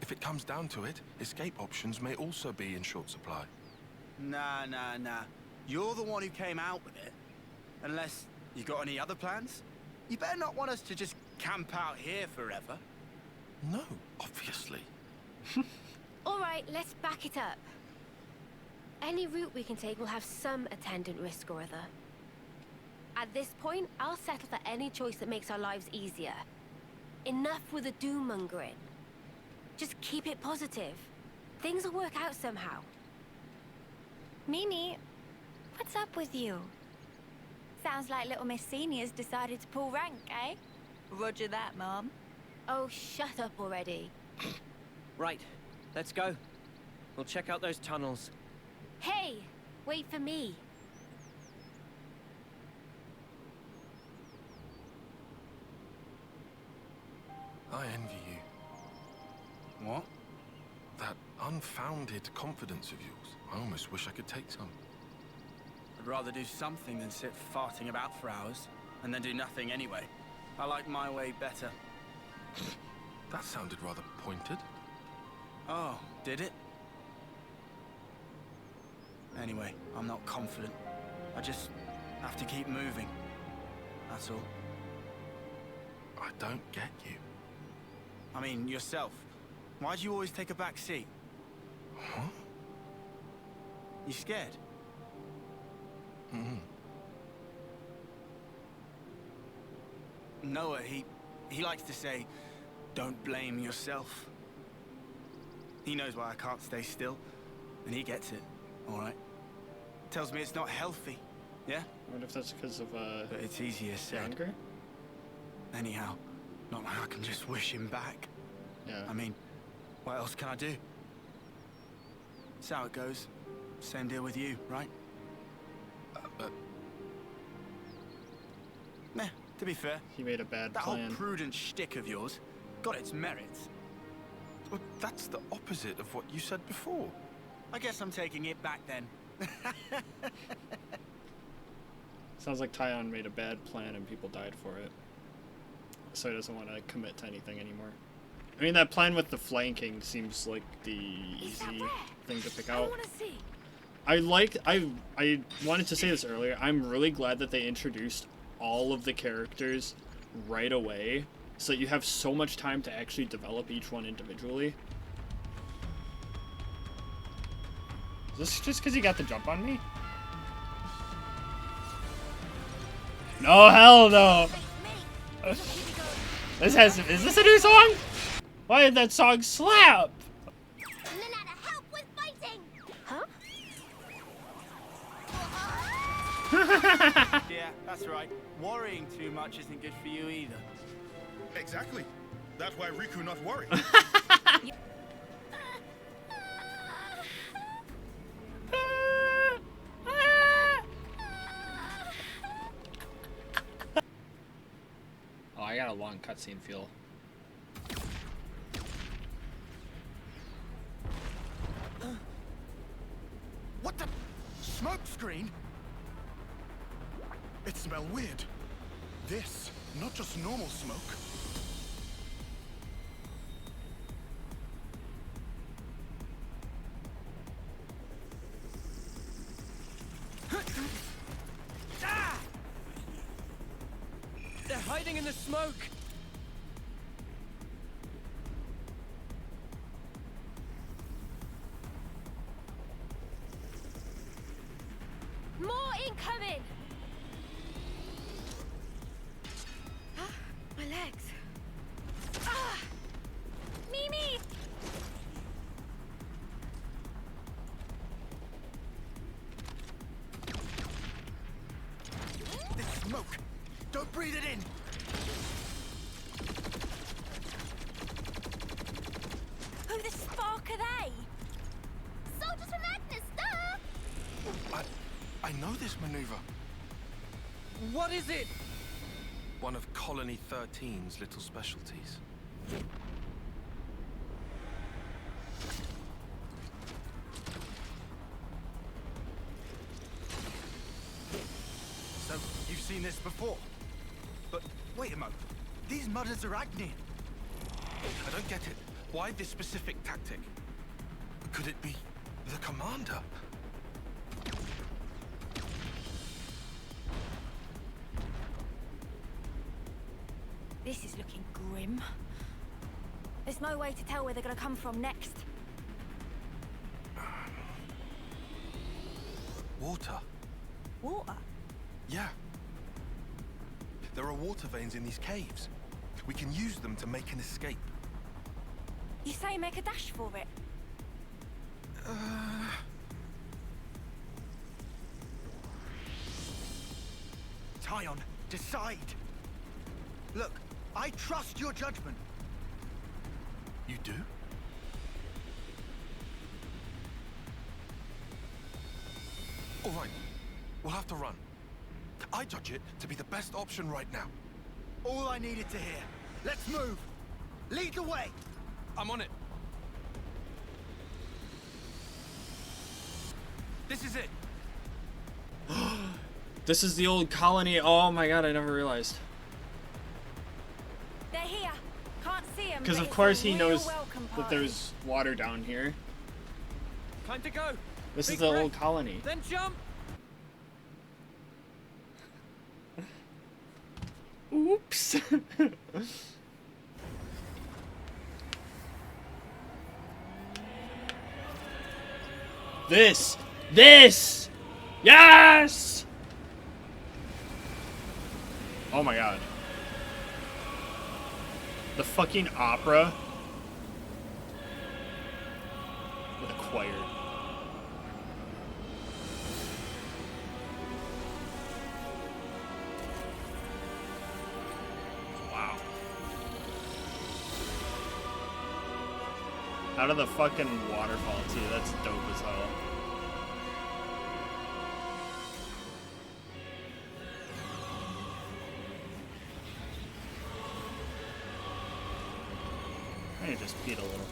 If it comes down to it, escape options may also be in short supply. Nah. You're the one who came out with it. Unless you got any other plans? You better not want us to just camp out here forever. No, obviously. All right, let's back it up. Any route we can take will have some attendant risk or other. At this point, I'll settle for any choice that makes our lives easier. Enough with the doom-mongering. Just keep it positive. Things will work out somehow. Mimi, what's up with you? Sounds like little Miss Senior's decided to pull rank, eh? Roger that, Mom. Oh, shut up already. Right, let's go. We'll check out those tunnels. Hey, wait for me. I envy you. What? That unfounded confidence of yours. I almost wish I could take some. I'd rather do something than sit farting about for hours, and then do nothing anyway. I like my way better. That sounded rather pointed. Oh, did it? Anyway, I'm not confident. I just have to keep moving. That's all. I don't get you. I mean, yourself. Why do you always take a back seat? Huh? You scared? Mm-hmm. Noah, he likes to say, don't blame yourself. He knows why I can't stay still, and he gets it, all right? Tells me it's not healthy, yeah? I wonder if that's because of, But it's easier said. anger? Anyhow, not like I can just wish him back. Yeah. I mean, what else can I do? That's how it goes. Same deal with you, right? Meh, to be fair. He made a bad that plan. whole prudent shtick of yours got its merits. Well, that's the opposite of what you said before. I guess I'm taking it back then. Sounds like Tyon made a bad plan and people died for it. So he doesn't want to commit to anything anymore. I mean, that plan with the flanking seems like the easy thing to pick out. I wanted to say this earlier. I'm really glad that they introduced all of the characters right away, so that you have so much time to actually develop each one individually. Is this just because you got the jump on me? No, hell no! Is this a new song? Why did that song slap? Yeah, that's right. Worrying too much isn't good for you either. Exactly. That's why Riku not worry. Oh, I got a long cutscene feel. What the? Smoke screen? It smells weird. This, not just normal smoke. They're hiding in the smoke! More incoming! My legs. Ah! Mimi! This smoke! Don't breathe it in! Who the spark are they? Soldiers from Agnes, duh! I know this maneuver. What is it? One of Colony 13's little specialties. So, you've seen this before? But Wait a moment. These mudders are Agnian. I don't get it. Why this specific tactic? Could it be the commander? This is looking grim. There's no way to tell where they're gonna come from next. Water. Water? Yeah. There are water veins in these caves. We can use them to make an escape. You say make a dash for it? Tyon, decide. Look, I trust your judgment. You do? All right. We'll have to run. I judge it to be the best option right now. All I needed to hear. Let's move. Lead the way. I'm on it. This is it. This is the old colony. Oh my god, I never realized. They're here. Can't see them. Because of course he knows that there's water down here. Time to go. This Big is the breath, old colony. Then jump. Oops. This! Yes! Oh my god. The fucking opera with a choir. Wow. Out of the fucking waterfall too, that's dope as hell. I just peed a little.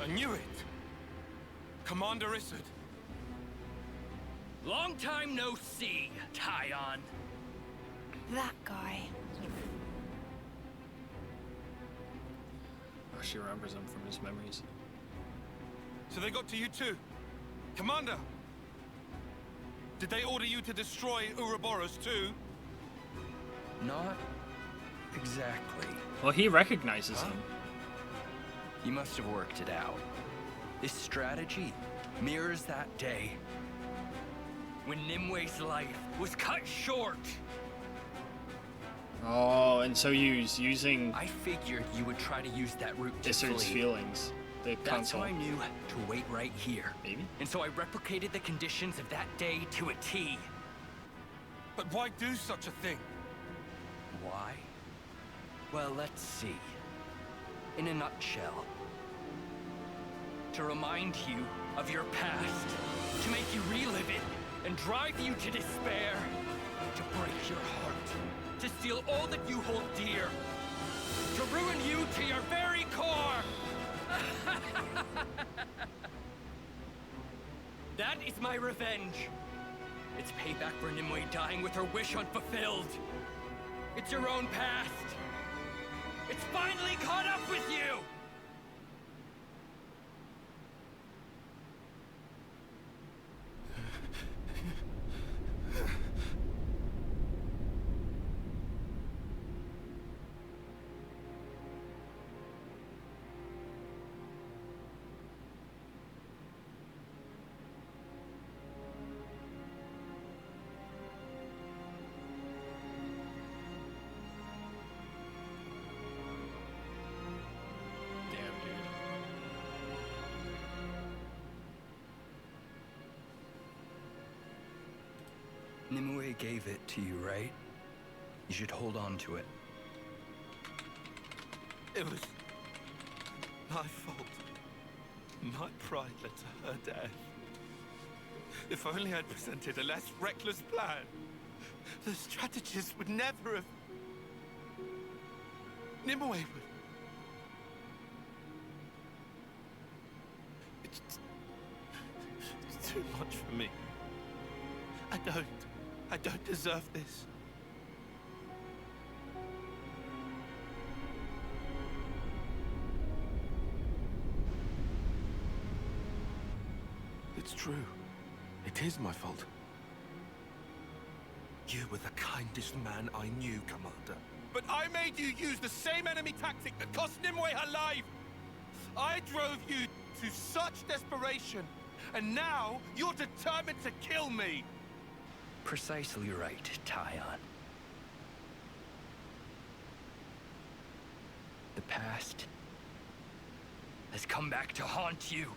I knew it. Commander Isard. Long time no see, Tyon. That guy. Oh, she remembers him from his memories. So they got to you too? Commander! Did they order you to destroy Ouroboros too? Not exactly. Well, he recognizes him. You must have worked it out. This strategy mirrors that day when Nimwe's life was cut short. Oh, and so he's using... I figured you would try to use that route to Isard's flee. feelings. The That's console. how I knew to wait right here. Maybe? And so I replicated the conditions of that day to a T. But why do such a thing? Why? Well, let's see. In a nutshell. To remind you of your past. To make you relive it and drive you to despair. To break your heart. To steal all that you hold dear. To ruin you to your very core. That is my revenge. It's payback for Nimue dying with her wish unfulfilled. It's your own past. It's finally caught up with you! Nimue gave it to you, right? You should hold on to it. It was my fault. My pride led to her death. If only I'd presented a less reckless plan, the strategist would never have... Nimue would... too much for me. I don't deserve this. It's true. It is my fault. You were the kindest man I knew, Commander. But I made you use the same enemy tactic that cost Nimue her life! I drove you to such desperation, and now you're determined to kill me! Precisely right, Tyon. The past has come back to haunt you.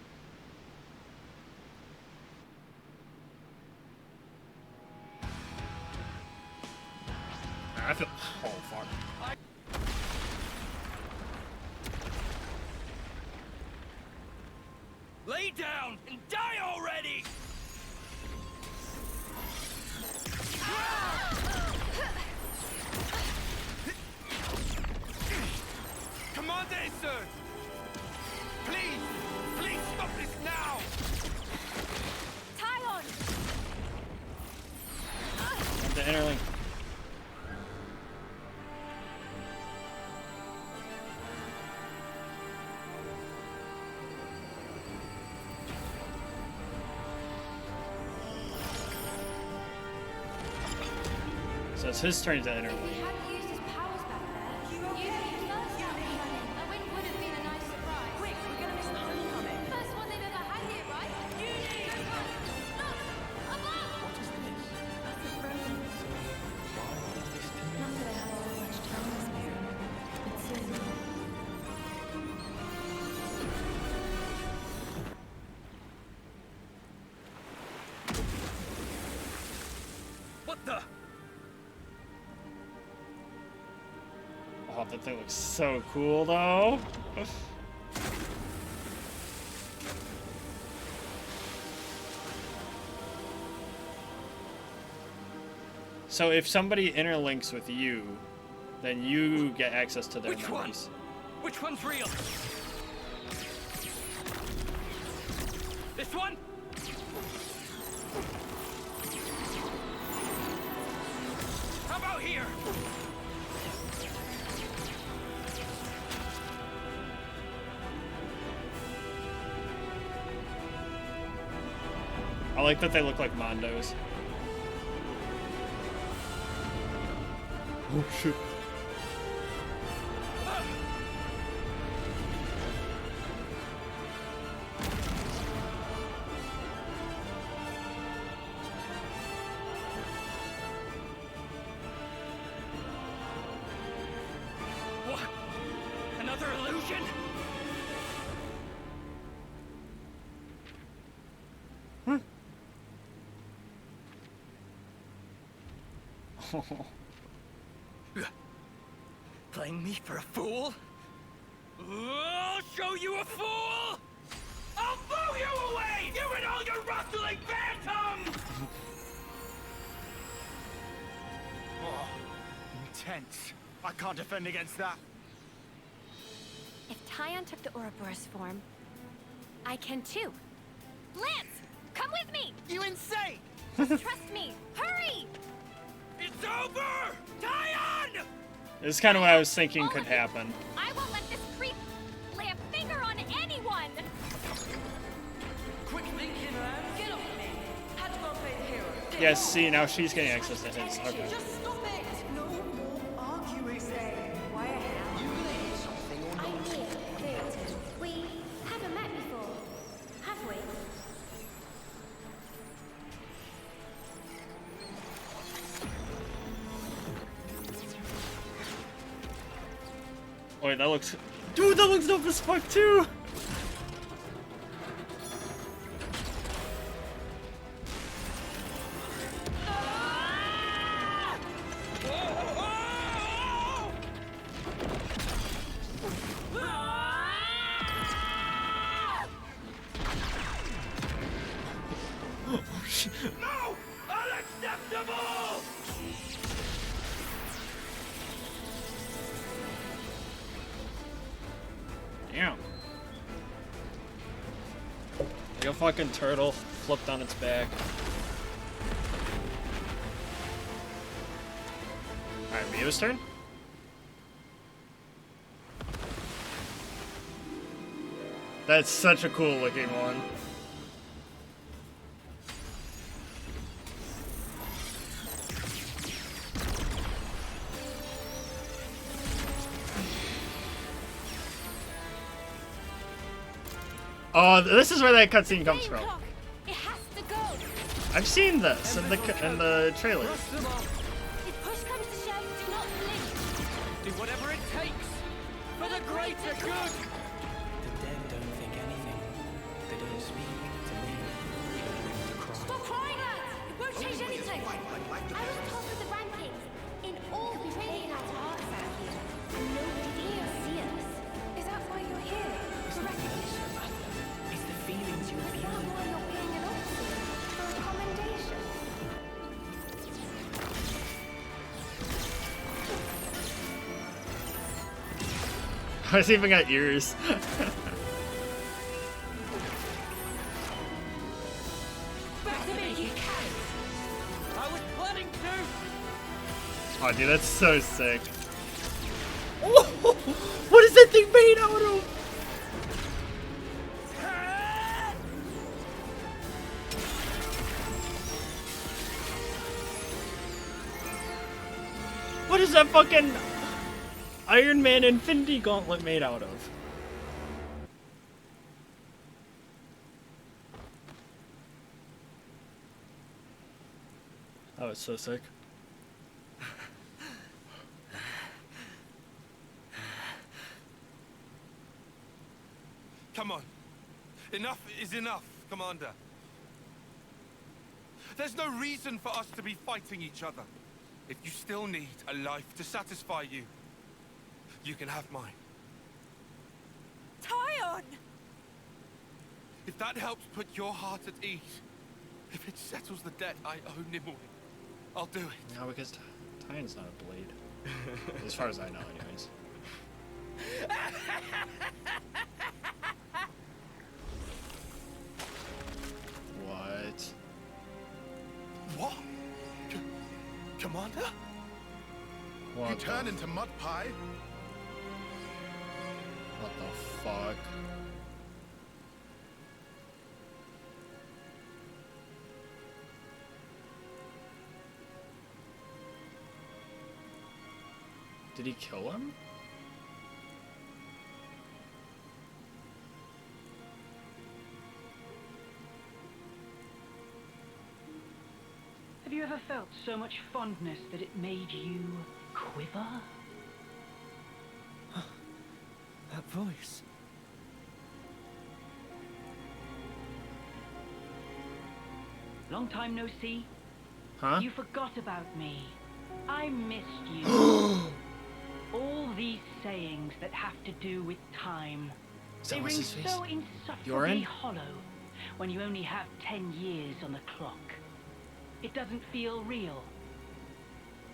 I feel... Oh, fuck. Lay down and die already! Commander Sir! Please stop this now! Tyon! The interlink. So it's his turn to interlink. What the? Oh, that thing looks so cool, though. So if somebody interlinks with you, then you get access to their memories. Which one's real? This one? How about here? I like that they look like Mondos. Oh shit. What? Another illusion? Playing me for a fool? I'll show you a fool! I'll blow you away! You and all your rustling phantoms! Oh, intense. I can't defend against that. If Tyon took the Ouroboros form, I can too. Lance, come with me! You insane! Trust me, hurry! It's over! Tyon! This is kind of what I was thinking could happen. I won't let this creep lay a finger on anyone! Quick thinking, lad. Get off me. Had to go play the hero. Yes, see, now she's getting access to his. Okay. Just stop it. No more arguing, say. Why a hell? You gonna hit something or I'm not? here, Victor. We haven't met before, have we? Wait, that looks... Dude, that looks dope as fuck, too! No! Unacceptable! Damn. You'll fucking turtle flipped on its back. Alright, Mio's turn. That's such a cool looking one. Oh, this is where that cutscene comes from. It has to go. I've seen this in the trailer. If push comes to shove, do not blink. Do whatever it takes for the greater good. The dead don't think anything. They don't speak to me. They don't cry. Stop crying, lads! It won't change anything. I was top of the rankings in all the training at hearts out here, and nobody dare see us. Is that why you're here? For recognition? It's the feelings you Is feel. that why you're paying an officer? For a commendation? It's even got ears. Back to me, you can. I was planning to. Oh, dude, that's so sick. What is that thing made out of? What is that fucking Iron Man Infinity Gauntlet made out of? Oh, it's so sick. Come on. Enough is enough, Commander. There's no reason for us to be fighting each other. If you still need a life to satisfy you, you can have mine. Tyon! If that helps put your heart at ease, if it settles the debt I owe Nimue, I'll do it. No, because Tyon's not a blade. As far as I know, anyways. What? What? Commander? What You turn into mud pie? What the fuck? Did he kill him? Have you ever felt so much fondness that it made you quiver? That voice. Long time no see? Huh? You forgot about me. I missed you. All these sayings that have to do with time. Is that They what's ring his face? so insufferably Yoren? hollow when you only have 10 years on the clock. It doesn't feel real.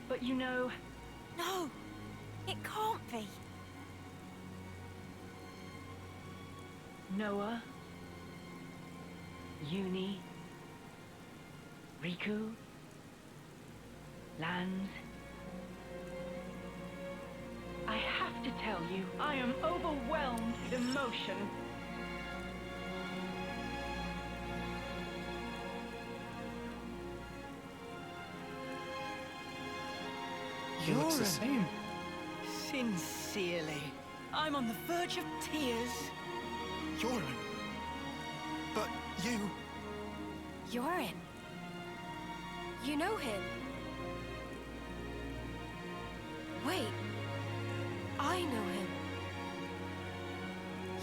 But you know... No! It can't be. Noah, Uni, Riku, Lanz. I have to tell you, I am overwhelmed with emotion. He looks the same. Sincerely, I'm on the verge of tears. Yoren. But you... Yoren. You know him. Wait. I know him.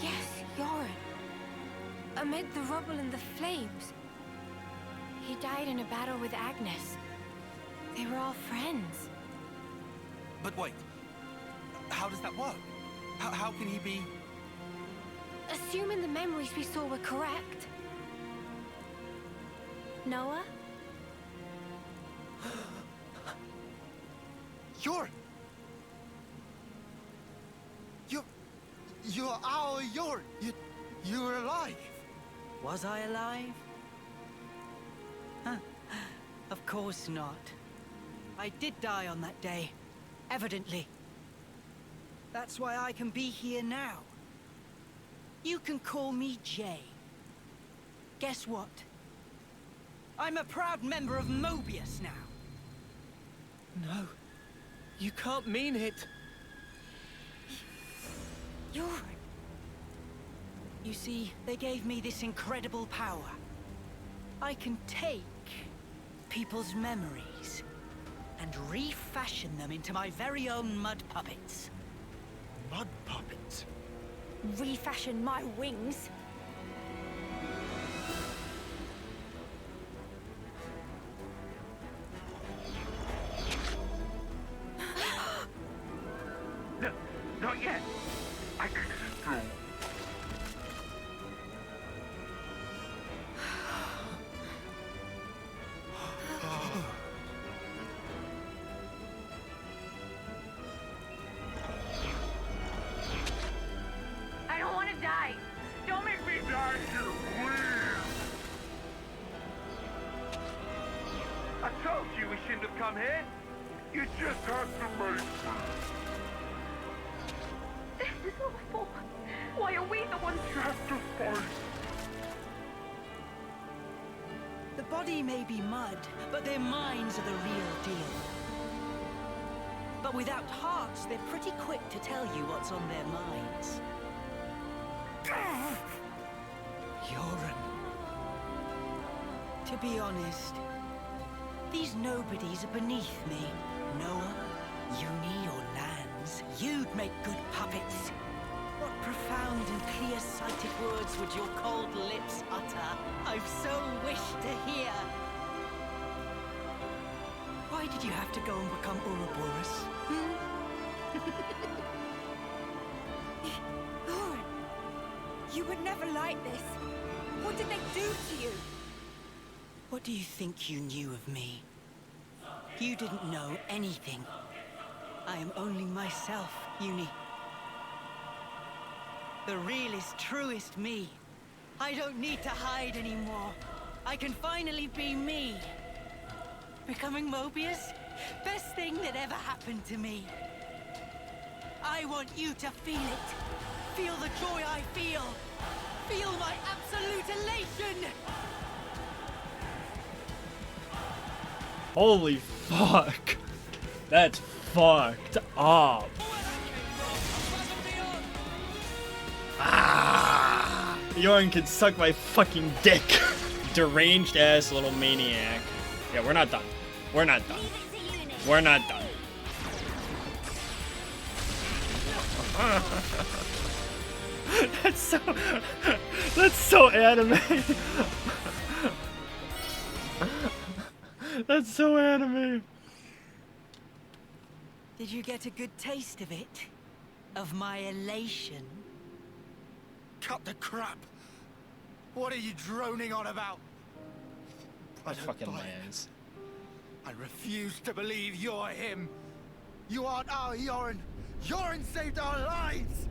Yes, Yoren. Amid the rubble and the flames. He died in a battle with Agnes. They were all friends. But wait. How does that work? How can he be... Assuming the memories we saw were correct. Noah? Yoren! You're our Yoren! You're alive! Was I alive? Huh. Of course not. I did die on that day, evidently. That's why I can be here now. You can call me Jay. Guess what? I'm a proud member of Mobius now. No, you can't mean it. You're... You see, they gave me this incredible power. I can take people's memories and refashion them into my very own mud puppets. Mud puppets? Refashion my wings? No, not yet. I can still. I don't want to die. Don't make me die here, please. I told you we shouldn't have come here. You just had to make me. This is awful. Why are we the ones Just to fight. The body may be mud, but their minds are the real deal. But without hearts, they're pretty quick to tell you what's on their minds. Yoren. To be honest, these nobodies are beneath me. Noah, Uni, or Lanz, you'd make good puppets. What profound and clear-sighted words would your cold lips utter? I've so wished to hear. Why did you have to go and become Ouroboros? Lauren, you were never like this. What did they do to you? What do you think you knew of me? You didn't know anything. I am only myself, Uni. The realest, truest me. I don't need to hide anymore. I can finally be me. Becoming Mobius? Best thing that ever happened to me. I want you to feel it. Feel the joy I feel. Feel my absolute elation. Holy fuck. That's fucked up. Ah! Yoren can suck my fucking dick. Deranged ass little maniac. Yeah, we're not done. We're not done. We're not done. That's so anime. That's so anime. Did you get a good taste of it? Of my elation? Cut the crap! What are you droning on about? What fucking lions? I refuse to believe you're him. You aren't our Yoren. Yoren saved our lives!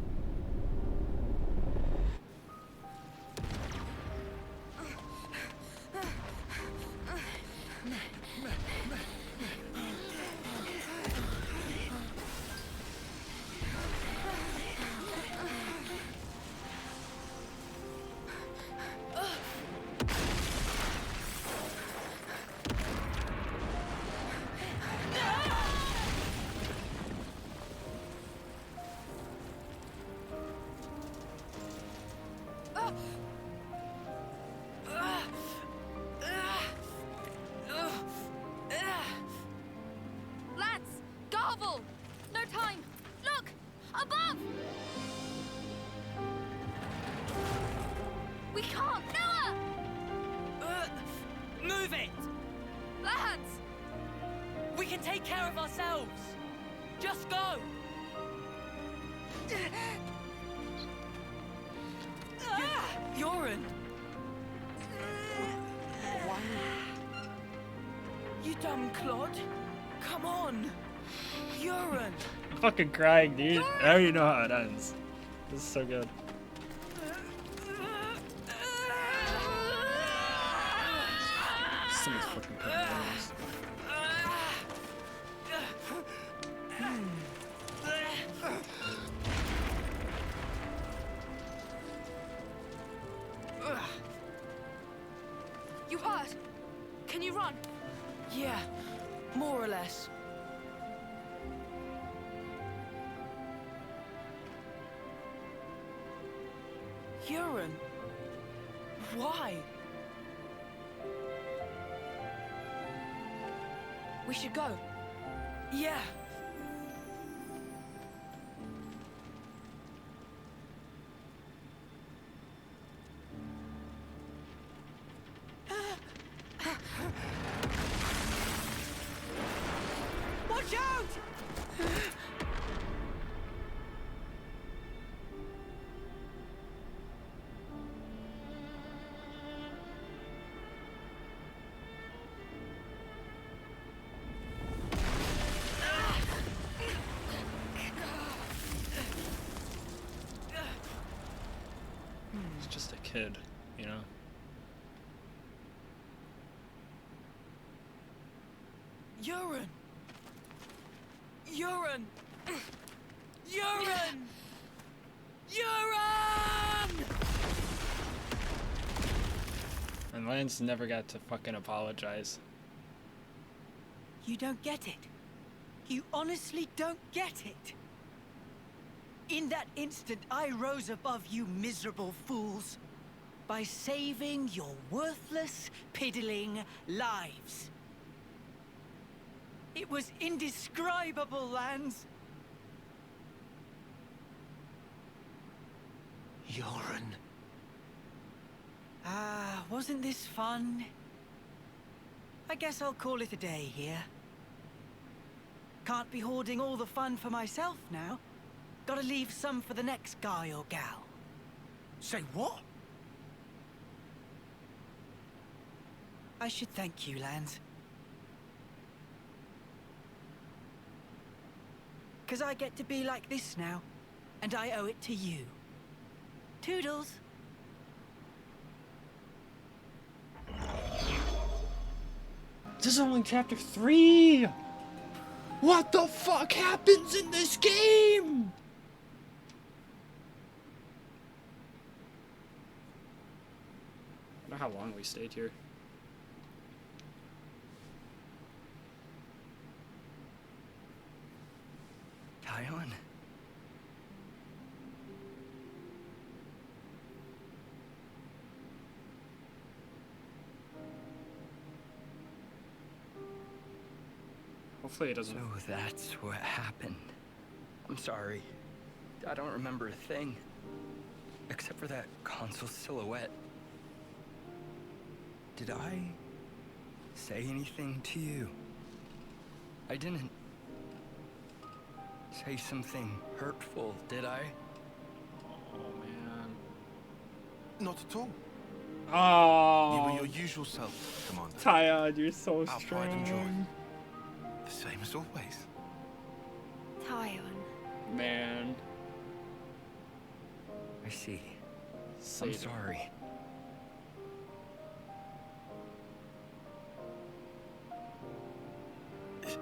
Lads, Garble! No time! Look! Above! We can't! Noah! Move it! Lads! We can take care of ourselves! Just go! Yoren! You dumb clod! Come on! Yoren! I'm fucking crying, dude. I already know how it ends. This is so good. Someone's fucking putting walls. You hurt? Can you run? Yeah, more or less. Urine? Why? We should go. Yeah. Watch out! He's just a kid, you know? Urine! Urine! Urine! Urine! And Lance never got to fucking apologize. You don't get it. You honestly don't get it. In that instant, I rose above you miserable fools by saving your worthless, piddling lives. It was indescribable, Lance. Urine. Ah, wasn't this fun? I guess I'll call it a day here. Can't be hoarding all the fun for myself now. Gotta leave some for the next guy or gal. Say what? I should thank you, Lance. 'Cause I get to be like this now, and I owe it to you. Toodles. This is only chapter 3! What the fuck happens in this game?! I don't know how long we stayed here. Tyon? Hopefully it doesn't. So that's what happened. I'm sorry. I don't remember a thing. Except for that console silhouette. Did I say anything to you? I didn't say something hurtful, did I? Oh, man. Not at all. Oh. You were your usual self, Commander. Tyon, you're so Our pride and joy. strong. The same as always. Tyon. Man. I see. Say I'm it. sorry.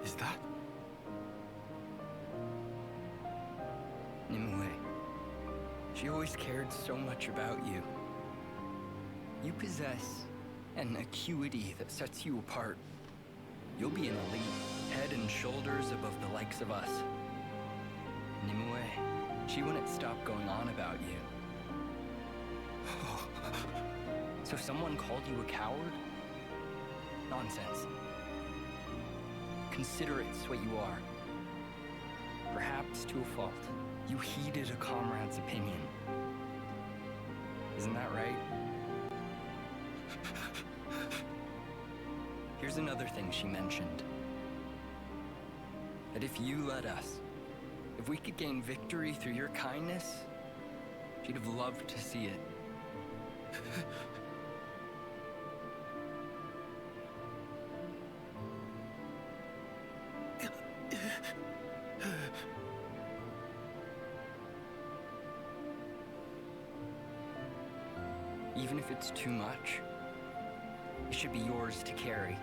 Is that? Nimue. She always cared so much about you. You possess an acuity that sets you apart. You'll be an elite, head and shoulders above the likes of us. Nimue, she wouldn't stop going on about you. So someone called you a coward? Nonsense. Considerate's what you are. Perhaps to a fault. You heeded a comrade's opinion. Isn't that right? Here's another thing she mentioned. That if you let us, if we could gain victory through your kindness, she'd have loved to see it. Even if it's too much, It should be yours to carry.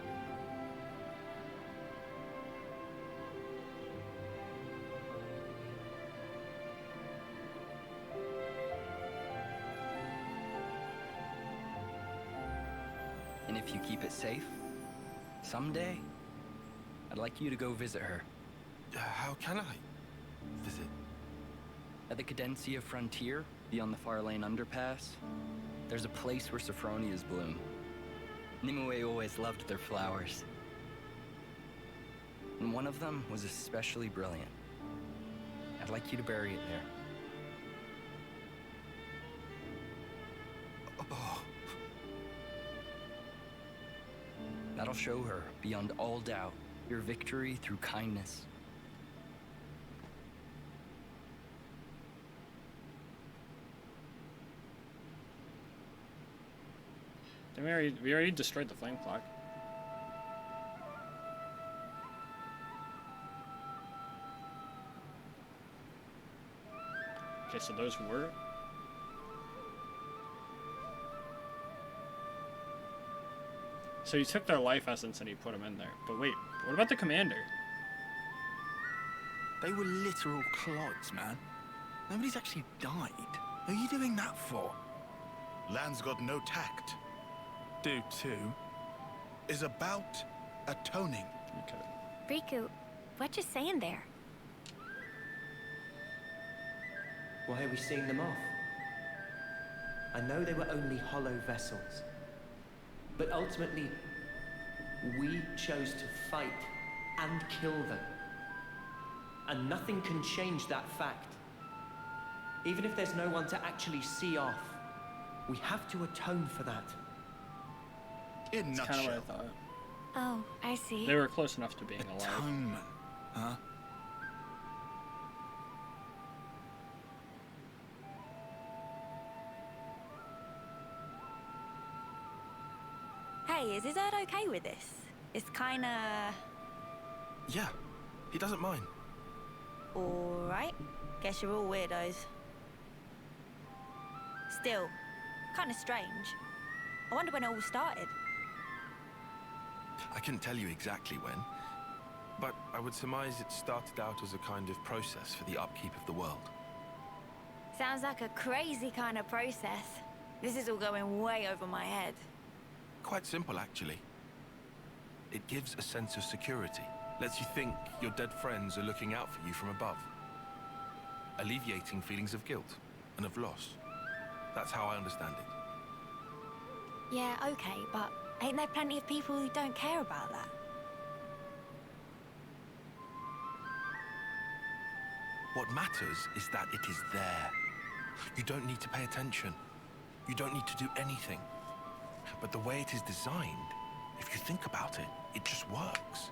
And if you keep it safe, someday, I'd like you to go visit her. How can I visit? At the Cadencia frontier, beyond the Far Lane underpass, there's a place where sophronias bloom. Nimue always loved their flowers. And one of them was especially brilliant. I'd like you to bury it there. Oh. That'll show her, beyond all doubt, your victory through kindness. We already destroyed the flame clock. Okay, so those were... So you took their life essence and you put them in there. But wait, what about the commander? They were literal clods, man. Nobody's actually died. Who are you doing that for? Land's got no tact. Do too. Is about atoning. Okay. Riku, what you saying there? Why are we seeing them off? I know they were only hollow vessels. But ultimately, we chose to fight and kill them. And nothing can change that fact. Even if there's no one to actually see off, we have to atone for that. In That's kind of what I thought. Oh, I see. They were close enough to being alive. Atonement, huh? Hey, is Izzard okay with this? It's kinda... Yeah, he doesn't mind. Alright. Guess you're all weirdos. Still, kinda strange. I wonder when it all started. I couldn't tell you exactly when, but I would surmise it started out as a kind of process for the upkeep of the world. Sounds like a crazy kind of process. This is all going way over my head. Quite simple, actually. It gives a sense of security, lets you think your dead friends are looking out for you from above, alleviating feelings of guilt and of loss. That's how I understand it. Yeah, okay, but ain't there plenty of people who don't care about that? What matters is that it is there. You don't need to pay attention. You don't need to do anything. But the way it is designed, if you think about it, it just works.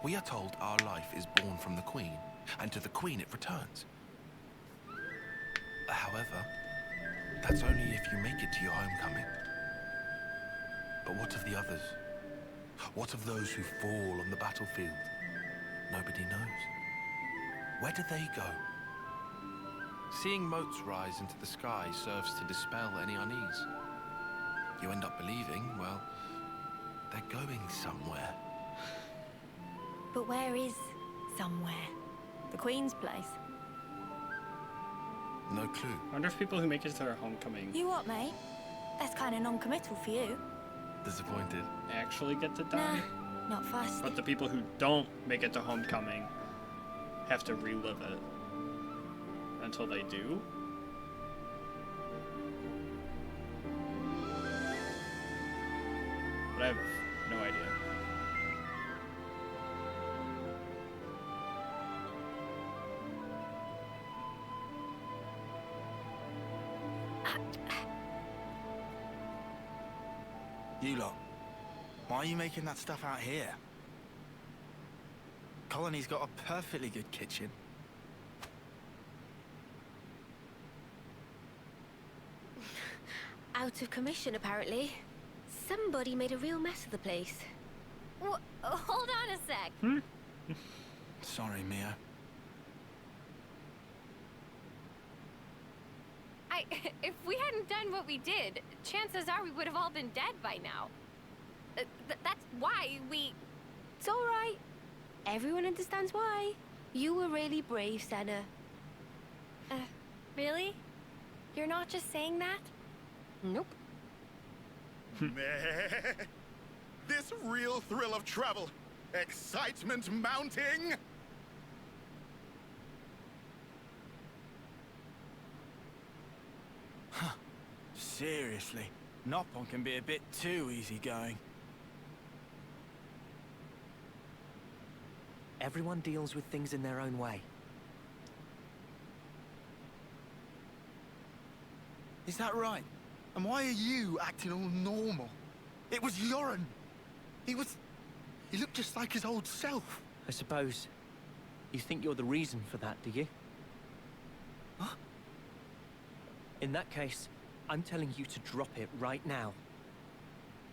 We are told our life is born from the Queen, and to the Queen it returns. However, that's only if you make it to your homecoming. But what of the others? What of those who fall on the battlefield? Nobody knows. Where do they go? Seeing motes rise into the sky serves to dispel any unease. You end up believing, well, they're going somewhere. But where is somewhere? The Queen's place? No clue. I wonder if people who make it to their homecoming You what, mate? That's kind of non-committal for you. Disappointed. actually get to die. Nah, not fast. But the people who don't make it to homecoming have to relive it until they do. But I have no idea. You lot, why are you making that stuff out here? Colony's got a perfectly good kitchen. Out of commission, apparently. Somebody made a real mess of the place. Hold on a sec. Sorry, Mia. If we hadn't done what we did, chances are we would have all been dead by now. why we... It's all right. Everyone understands why. You were really brave, Senna. Really? You're not just saying that? Nope. Meh. This real thrill of travel. Excitement mounting. Seriously, Noppon can be a bit too easygoing. Everyone deals with things in their own way. Is that right? And why are you acting all normal? It was Yoren. He looked just like his old self. I suppose you think you're the reason for that, do you? Huh? In that case, I'm telling you to drop it right now.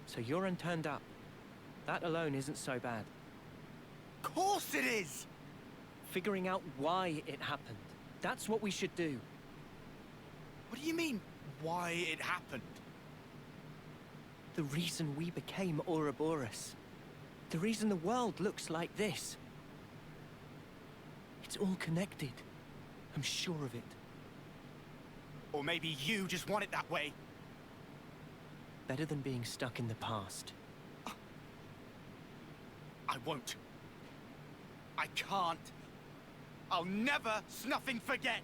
So Yoren turned up. That alone isn't so bad. Of course it is! Figuring out why it happened. That's what we should do. What do you mean, why it happened? The reason we became Ouroboros. The reason the world looks like this. It's all connected. I'm sure of it. Or maybe you just want it that way. Better than being stuck in the past. I won't. I can't. I'll never snuffing forget.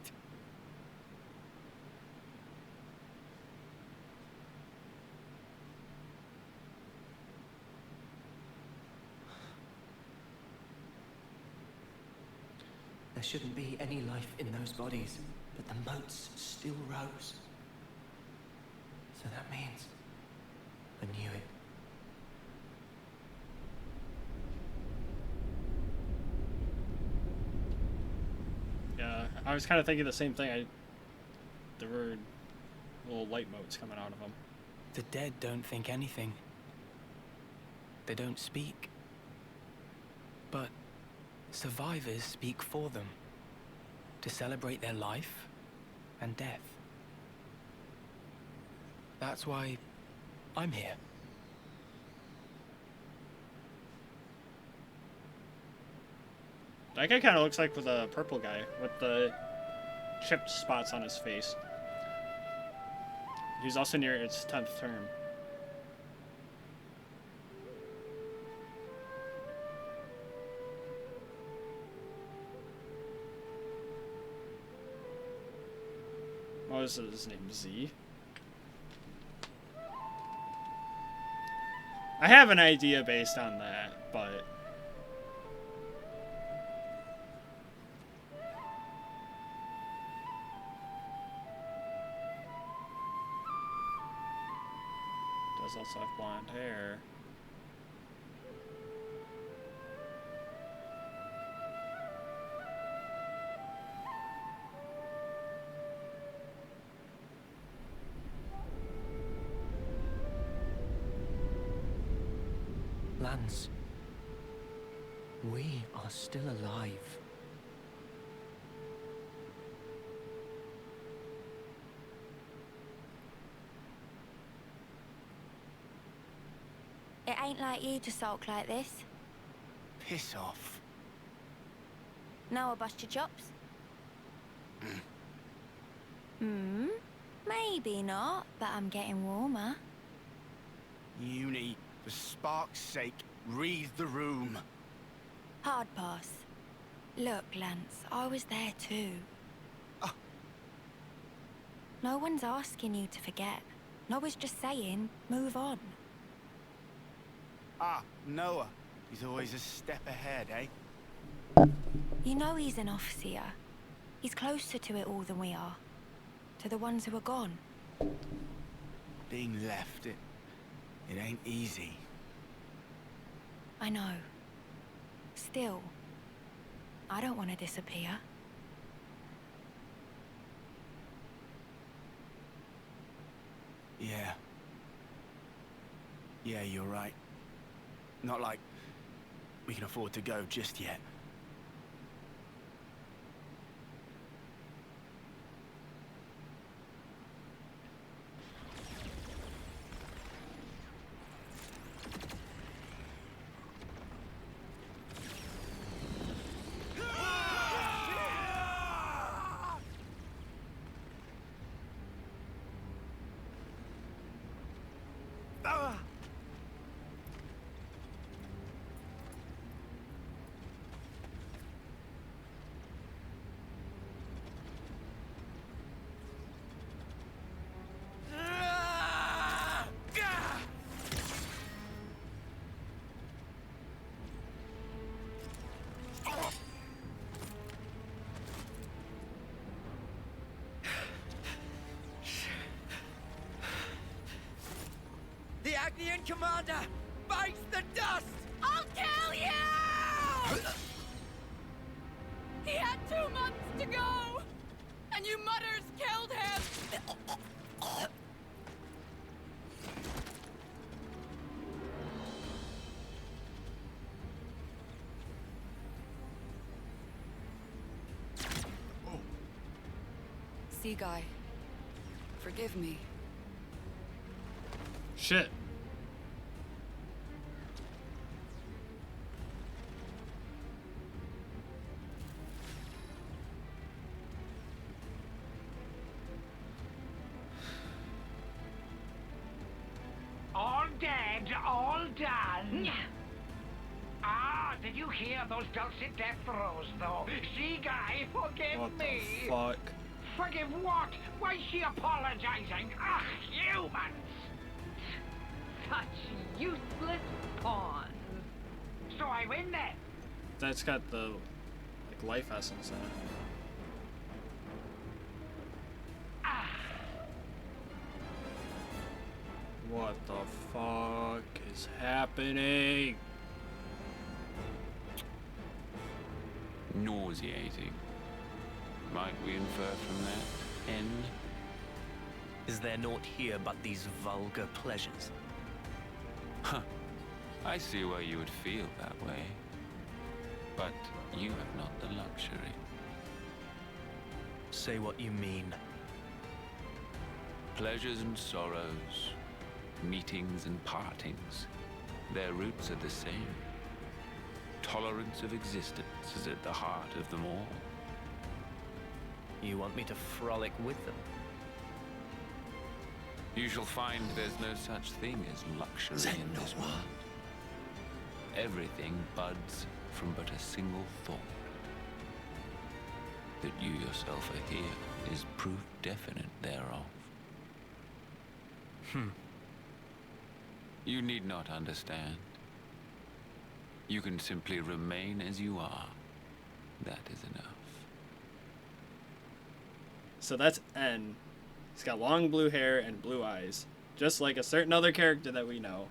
There shouldn't be any life in those bodies, but the moats still rose. So that means I knew it. Yeah, I was kind of thinking the same thing. There were little light motes coming out of them. The dead don't think anything. They don't speak. But survivors speak for them, to celebrate their life and death. That's why I'm here. That guy kind of looks like the purple guy with the chipped spots on his face. He's also near its 10th term. What was his name? Z? I have an idea based on that, but... does also have blonde hair. Lance, we are still alive. It ain't like you to sulk like this. Piss off. Now I bust your chops? Maybe not, but I'm getting warmer. Uni, for spark's sake, read the room. Hard pass. Look, Lance, I was there too. No one's asking you to forget. No one's just saying, move on. Ah, Noah. He's always a step ahead, eh? You know he's an officer. He's closer to it all than we are. To the ones who are gone. Being left, it ain't easy. I know. Still, I don't want to disappear. Yeah. Yeah, you're right. Not like we can afford to go just yet. Commander! Bites the dust! I'll kill you! He had 2 months to go! And you mutters killed him! Sea Guy, forgive me. Shit. All dead, all done. Ah, did you hear those dulcet death throes, though? Sea Guy, forgive What me. the fuck? Forgive what? Why is she apologizing? Ugh, humans! Such useless pawns. So I win then. That's got the like life essence in it. What the fuck is happening? Nauseating. Might we infer from that, N? Is there naught here but these vulgar pleasures? Huh. I see why you would feel that way. But you have not the luxury. Say what you mean. Pleasures and sorrows, meetings and partings, their roots are the same. Tolerance of existence is at the heart of them all. You want me to frolic with them? You shall find there's no such thing as luxury in this world. Everything buds from but a single thought. That you yourself are here is proof definite thereof. You need not understand. You can simply remain as you are. That is enough. So that's N. He's got long blue hair and blue eyes, just like a certain other character that we know.